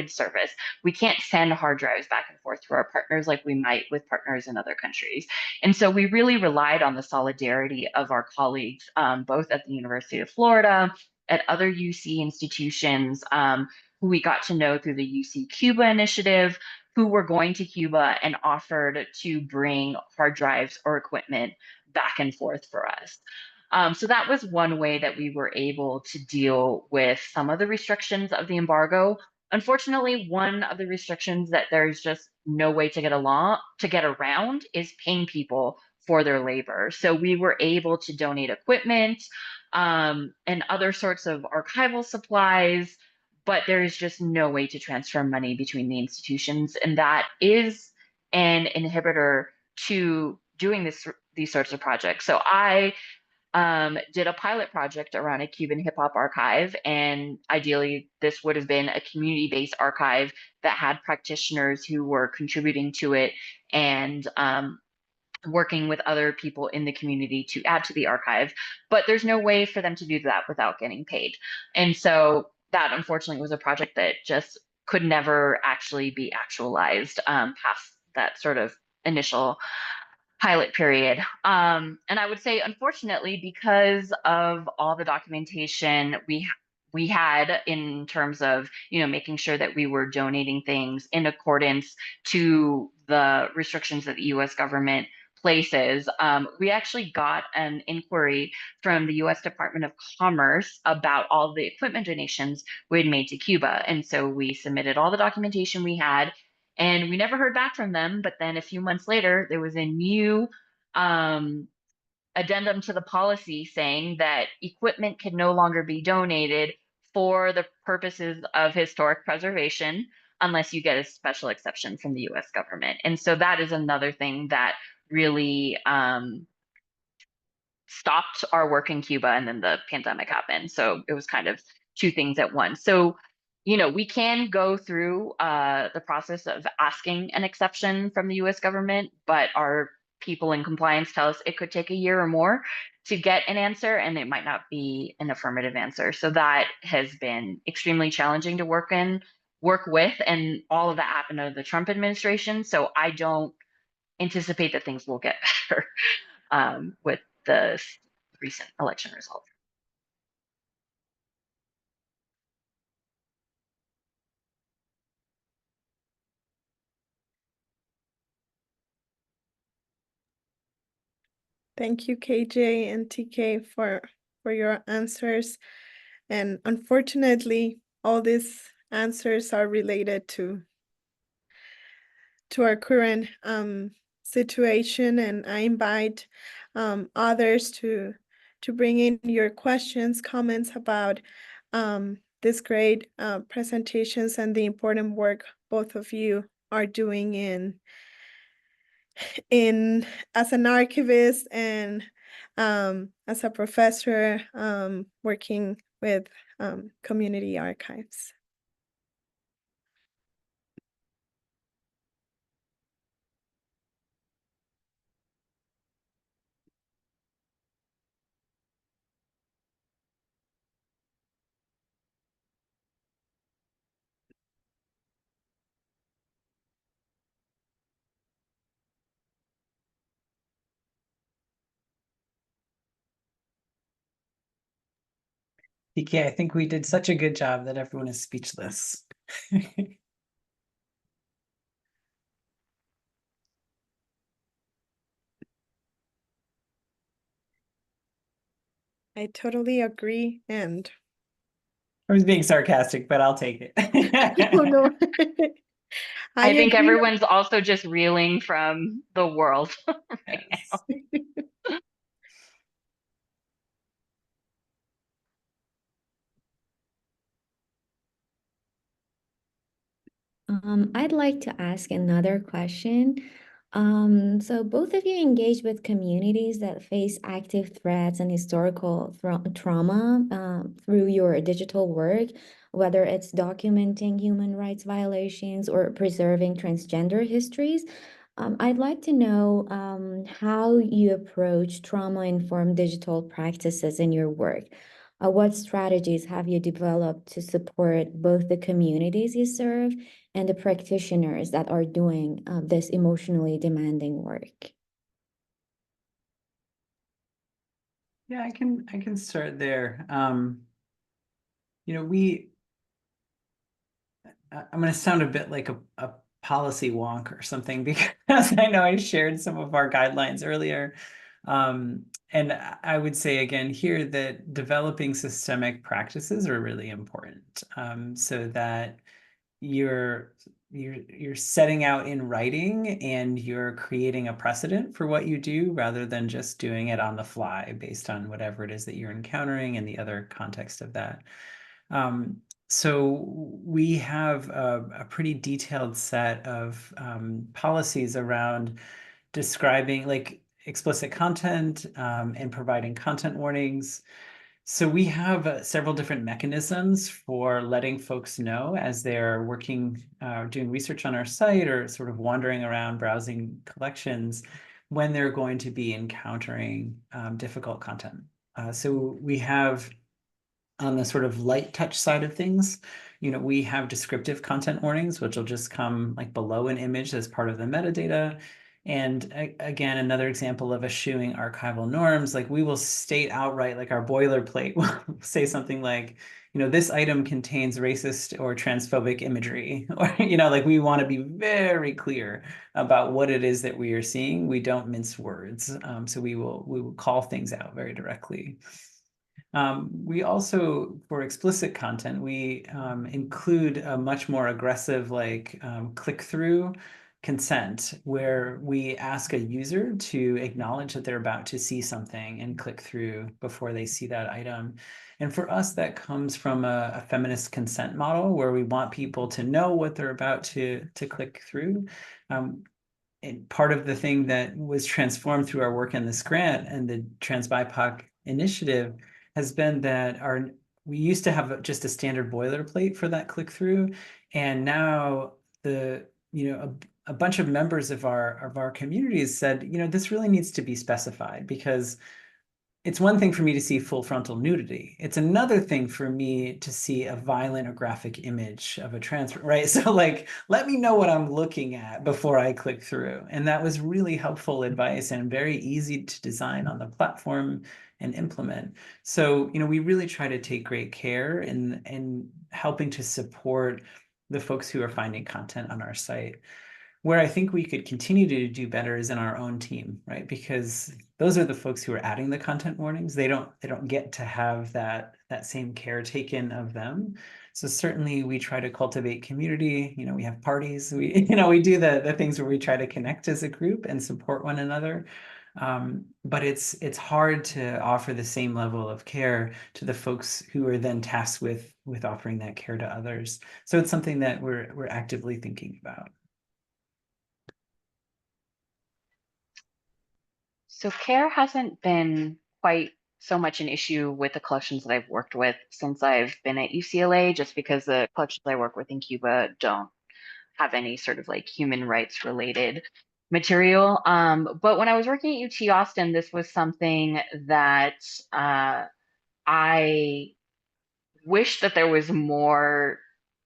[SPEAKER 3] service. We can't send hard drives back and forth to our partners like we might with partners in other countries. And so we really relied on the solidarity of our colleagues, both at the University of Florida, at other UC institutions, who we got to know through the UC Cuba initiative, who were going to Cuba and offered to bring hard drives or equipment back and forth for us. So that was one way that we were able to deal with some of the restrictions of the embargo. Unfortunately, one of the restrictions that there's just no way to get around is paying people for their labor. So we were able to donate equipment and other sorts of archival supplies, but there is just no way to transfer money between the institutions. And that is an inhibitor to doing these sorts of projects. So I did a pilot project around a Cuban hip hop archive. And ideally, this would have been a community-based archive that had practitioners who were contributing to it and working with other people in the community to add to the archive. But there's no way for them to do that without getting paid. And so that unfortunately was a project that just could never actually be actualized past that sort of initial pilot period. And I would say, unfortunately, because of all the documentation we had in terms of, making sure that we were donating things in accordance to the restrictions that the U.S. government places. We actually got an inquiry from the US Department of Commerce about all the equipment donations we had made to Cuba. And so we submitted all the documentation we had, and we never heard back from them. But then a few months later, there was a new addendum to the policy saying that equipment can no longer be donated for the purposes of historic preservation unless you get a special exception from the US government. And so that is another thing that really stopped our work in Cuba, and then the pandemic happened. So it was kind of two things at once. So, you know, we can go through the process of asking an exception from the US government, but our people in compliance tell us it could take a year or more to get an answer, and it might not be an affirmative answer. So that has been extremely challenging to work with, and all of that happened under the Trump administration. So I don't anticipate that things will get better with the recent election results.
[SPEAKER 2] Thank you, KJ and TK, for your answers. And unfortunately, all these answers are related to our current situation, and I invite others to bring in your questions, comments about this great presentations and the important work both of you are doing in as an archivist and as a professor working with community archives.
[SPEAKER 4] PK, I think we did such a good job that everyone is speechless.
[SPEAKER 2] I totally agree, and
[SPEAKER 4] I was being sarcastic, but I'll take it.
[SPEAKER 2] oh no.
[SPEAKER 3] I think
[SPEAKER 2] agree.
[SPEAKER 3] everyone's also just reeling from the world right
[SPEAKER 4] Yes.
[SPEAKER 3] now.
[SPEAKER 5] I'd like to ask another question. So both of you engage with communities that face active threats and historical trauma through your digital work, whether it's documenting human rights violations or preserving transgender histories. I'd like to know how you approach trauma-informed digital practices in your work. What strategies have you developed to support both the communities you serve and the practitioners that are doing this emotionally demanding work?
[SPEAKER 4] Yeah, I can start there. You know, I'm going to sound a bit like a policy wonk or something, because I know I shared some of our guidelines earlier. And I would say again here that developing systemic practices are really important, so that you're setting out in writing and you're creating a precedent for what you do rather than just doing it on the fly based on whatever it is that you're encountering and the other context of that. So we have a pretty detailed set of policies around describing like explicit content and providing content warnings. So we have several different mechanisms for letting folks know as they're working, doing research on our site or sort of wandering around browsing collections when they're going to be encountering difficult content. So we have on the sort of light touch side of things, you know, we have descriptive content warnings, which will just come like below an image as part of the metadata. And again, another example of eschewing archival norms, like we will state outright, like our boilerplate will say something like, this item contains racist or transphobic imagery, or, like we want to be very clear about what it is that we are seeing. We don't mince words. So we will call things out very directly. We also, for explicit content, we include a much more aggressive, like click-through consent, where we ask a user to acknowledge that they're about to see something and click through before they see that item. And for us, that comes from a feminist consent model where we want people to know what they're about to click through. And part of the thing that was transformed through our work in this grant and the Trans BIPOC initiative has been that we used to have just a standard boilerplate for that click through, and now a bunch of members of our communities said, this really needs to be specified, because it's one thing for me to see full frontal nudity. It's another thing for me to see a violent or graphic image of a trans, right? So like, let me know what I'm looking at before I click through. And that was really helpful advice and very easy to design on the platform and implement. So, we really try to take great care in helping to support the folks who are finding content on our site. Where I think we could continue to do better is in our own team, right? Because those are the folks who are adding the content warnings. They don't get to have that same care taken of them. So certainly we try to cultivate community. We have parties. We do the things where we try to connect as a group and support one another. But it's hard to offer the same level of care to the folks who are then tasked with offering that care to others. So it's something that we're actively thinking about.
[SPEAKER 3] So care hasn't been quite so much an issue with the collections that I've worked with since I've been at UCLA, just because the collections I work with in Cuba don't have any sort of like human rights related material. But when I was working at UT Austin, this was something that I wish that there was more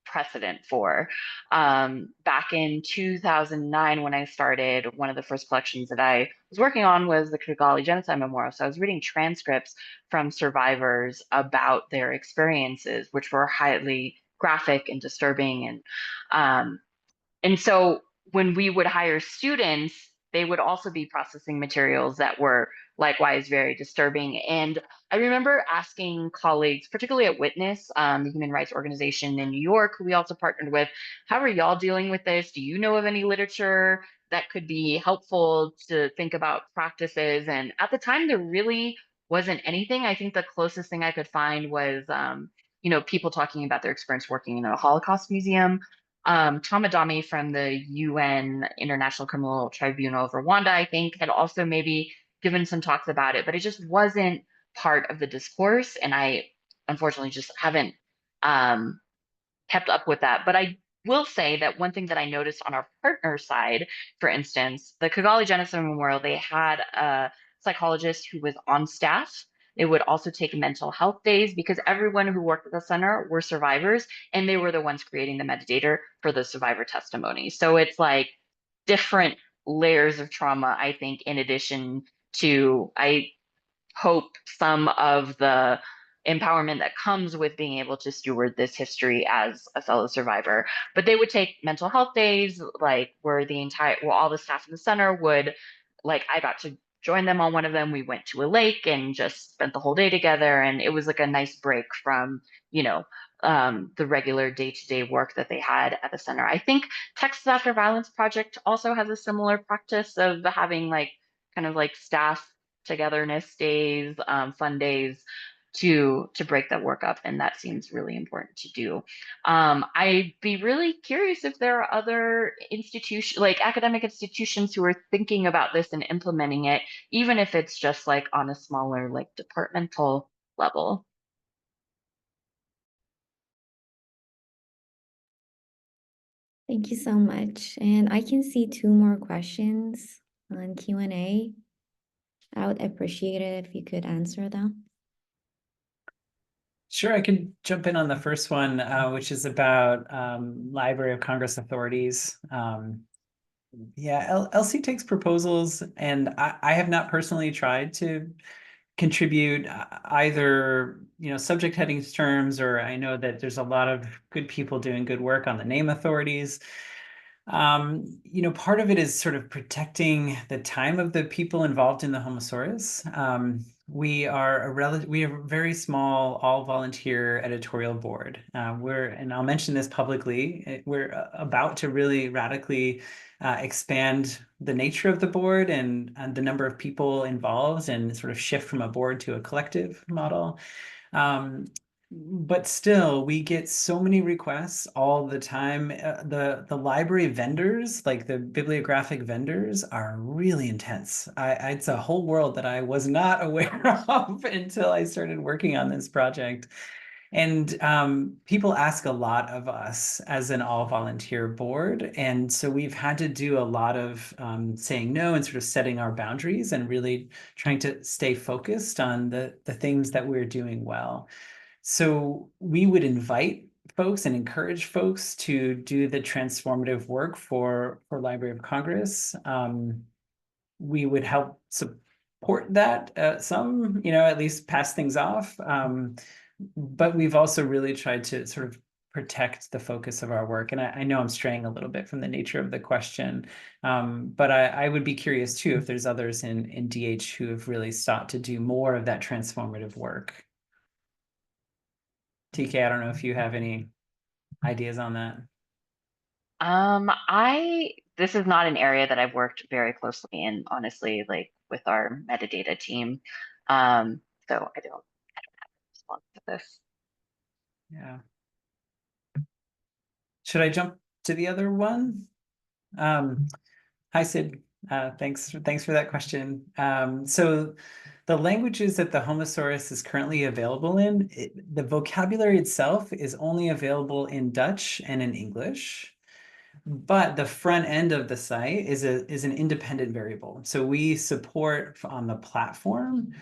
[SPEAKER 3] precedent for. Back in 2009, when I started, one of the first collections that I was working on was the Kigali Genocide Memorial. So I was reading transcripts from survivors about their experiences, which were highly graphic and disturbing. And so when we would hire students, they would also be processing materials that were likewise very disturbing. And I remember asking colleagues, particularly at Witness, the human rights organization in New York, who we also partnered with, how are y'all dealing with this? Do you know of any literature that could be helpful to think about practices? And at the time, there really wasn't anything. I think the closest thing I could find was, people talking about their experience working in a Holocaust museum. Tom Adami from the UN International Criminal Tribunal of Rwanda, I think, had also maybe given some talks about it, but it just wasn't part of the discourse. And I unfortunately just haven't kept up with that. But I will say that one thing that I noticed on our partner side, for instance, the Kigali Genocide Memorial, they had a psychologist who was on staff. They would also take mental health days because everyone who worked at the center were survivors, and they were the ones creating the metadata for the survivor testimony. So it's like different layers of trauma, I think, in addition to, I hope, some of the empowerment that comes with being able to steward this history as a fellow survivor. But they would take mental health days, like where all the staff in the center would, like, I got to join them on one of them. We went to a lake and just spent the whole day together. And it was like a nice break from, the regular day-to-day work that they had at the center. I think Texas After Violence Project also has a similar practice of having like kind of like staff togetherness days, fun days to break that work up, and that seems really important to do. I'd be really curious if there are other institutions, like academic institutions, who are thinking about this and implementing it, even if it's just like on a smaller, like departmental level.
[SPEAKER 5] Thank you so much. And I can see 2 more questions on Q&A. I would appreciate it if you could answer them.
[SPEAKER 4] Sure, I can jump in on the first one, which is about Library of Congress authorities. Yeah, LC takes proposals, and I have not personally tried to contribute either, subject headings terms, or I know that there's a lot of good people doing good work on the name authorities. Part of it is sort of protecting the time of the people involved in the Homosaurus. We are we have a very small all-volunteer editorial board. And I'll mention this publicly, we're about to really radically expand the nature of the board and the number of people involved, and sort of shift from a board to a collective model. But still, we get so many requests all the time. The library vendors, like the bibliographic vendors, are really intense. It's a whole world that I was not aware of until I started working on this project. And people ask a lot of us as an all-volunteer board. And so we've had to do a lot of saying no and sort of setting our boundaries and really trying to stay focused on the things that we're doing well. So we would invite folks and encourage folks to do the transformative work for Library of Congress. We would help support that some, at least pass things off. But we've also really tried to sort of protect the focus of our work. And I know I'm straying a little bit from the nature of the question, but I would be curious too if there's others in DH who have really sought to do more of that transformative work. TK, I don't know if you have any ideas on that.
[SPEAKER 3] This is not an area that I've worked very closely in, honestly, like with our metadata team. So I don't have a response to this.
[SPEAKER 4] Yeah. Should I jump to the other one? Hi, Sid. Thanks for that question. So the languages that the Homosaurus is currently available in, the vocabulary itself is only available in Dutch and in English. But the front end of the site is an independent variable. So we support on the platform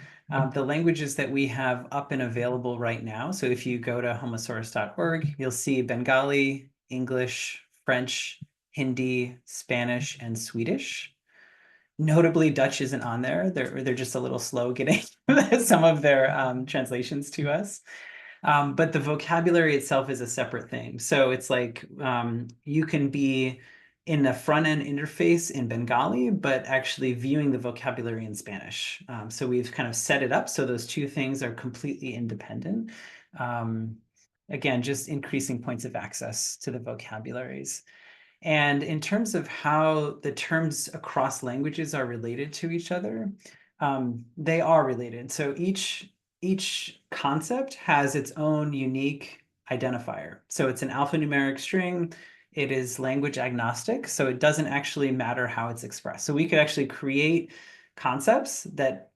[SPEAKER 4] the languages that we have up and available right now. So if you go to homosaurus.org, you'll see Bengali, English, French, Hindi, Spanish, and Swedish. Notably, Dutch isn't on there. They're just a little slow getting some of their translations to us. But the vocabulary itself is a separate thing. So it's like you can be in the front end interface in Bengali, but actually viewing the vocabulary in Spanish. So we've kind of set it up so those two things are completely independent. Again, just increasing points of access to the vocabularies. And in terms of how the terms across languages are related to each other, they are related. So each concept has its own unique identifier. So it's an alphanumeric string. It is language agnostic, so it doesn't actually matter how it's expressed. So we could actually create concepts that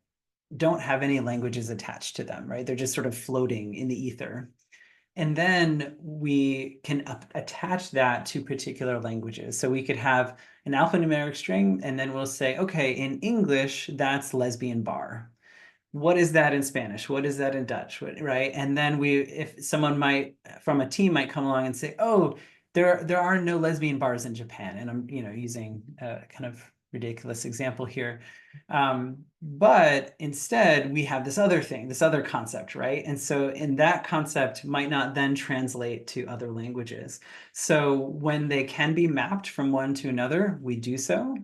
[SPEAKER 4] don't have any languages attached to them, right? They're just sort of floating in the ether. And then we can attach that to particular languages. So we could have an alphanumeric string, and then we'll say, okay, in English, that's lesbian bar. What is that in Spanish? What is that in Dutch? Right? And then if someone from a team might come along and say, oh, there are no lesbian bars in Japan. And I'm, using a kind of ridiculous example here. But instead we have this other thing, this other concept, right? And so in that concept might not then translate to other languages. So when they can be mapped from one to another, we do so.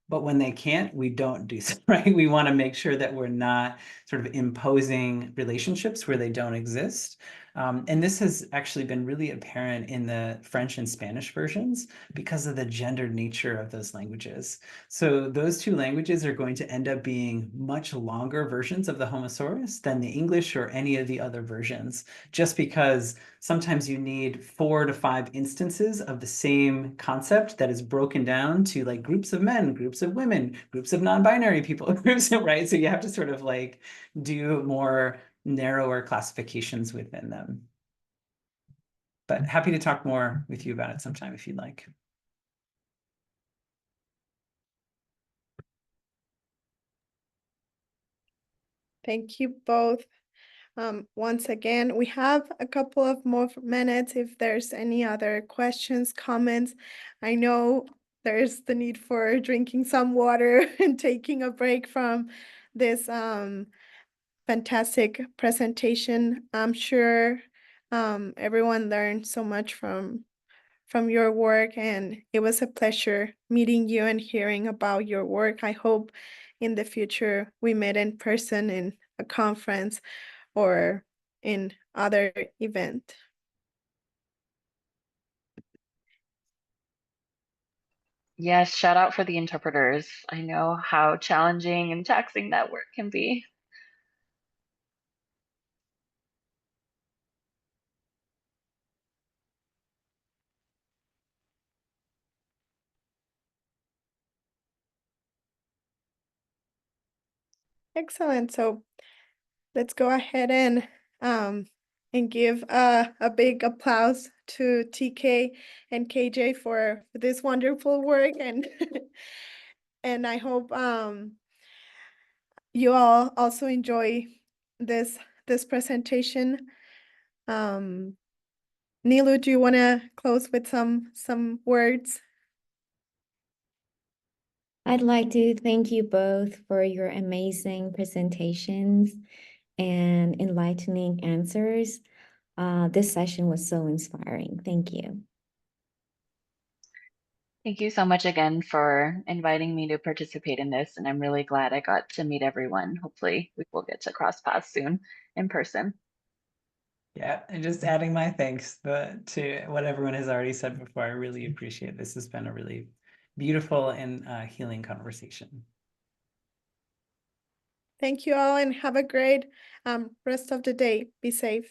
[SPEAKER 4] But when they can't, we don't do so, right? We want to make sure that we're not sort of imposing relationships where they don't exist. And this has actually been really apparent in the French and Spanish versions because of the gendered nature of those languages. So those two languages are going to end up being much longer versions of the Homosaurus than the English or any of the other versions, just because sometimes you need 4 to 5 instances of the same concept that is broken down to like groups of men, groups of women, groups of non-binary people, groups of, right? So you have to sort of like do more narrower classifications within them. But happy to talk more with you about it sometime if you'd like.
[SPEAKER 2] Thank you both. Once again, we have a couple of more minutes if there's any other questions, comments. I know there's the need for drinking some water and taking a break from this fantastic presentation. I'm sure everyone learned so much from your work, and it was a pleasure meeting you and hearing about your work. I hope in the future we met in person in a conference or in other event.
[SPEAKER 3] Yes, shout out for the interpreters. I know how challenging and taxing that work can be.
[SPEAKER 2] Excellent. So let's go ahead and give a big applause to TK and KJ for this wonderful work, and and I hope you all also enjoy this presentation. Nilu, do you want to close with some words?
[SPEAKER 5] I'd like to thank you both for your amazing presentations and enlightening answers. This session was so inspiring. Thank you.
[SPEAKER 3] Thank you so much again for inviting me to participate in this, and I'm really glad I got to meet everyone. Hopefully we will get to cross paths soon in person.
[SPEAKER 4] Yeah, and just adding my thanks to what everyone has already said before. I really appreciate this. Has been a really beautiful and healing conversation.
[SPEAKER 2] Thank you all, and have a great rest of the day. Be safe.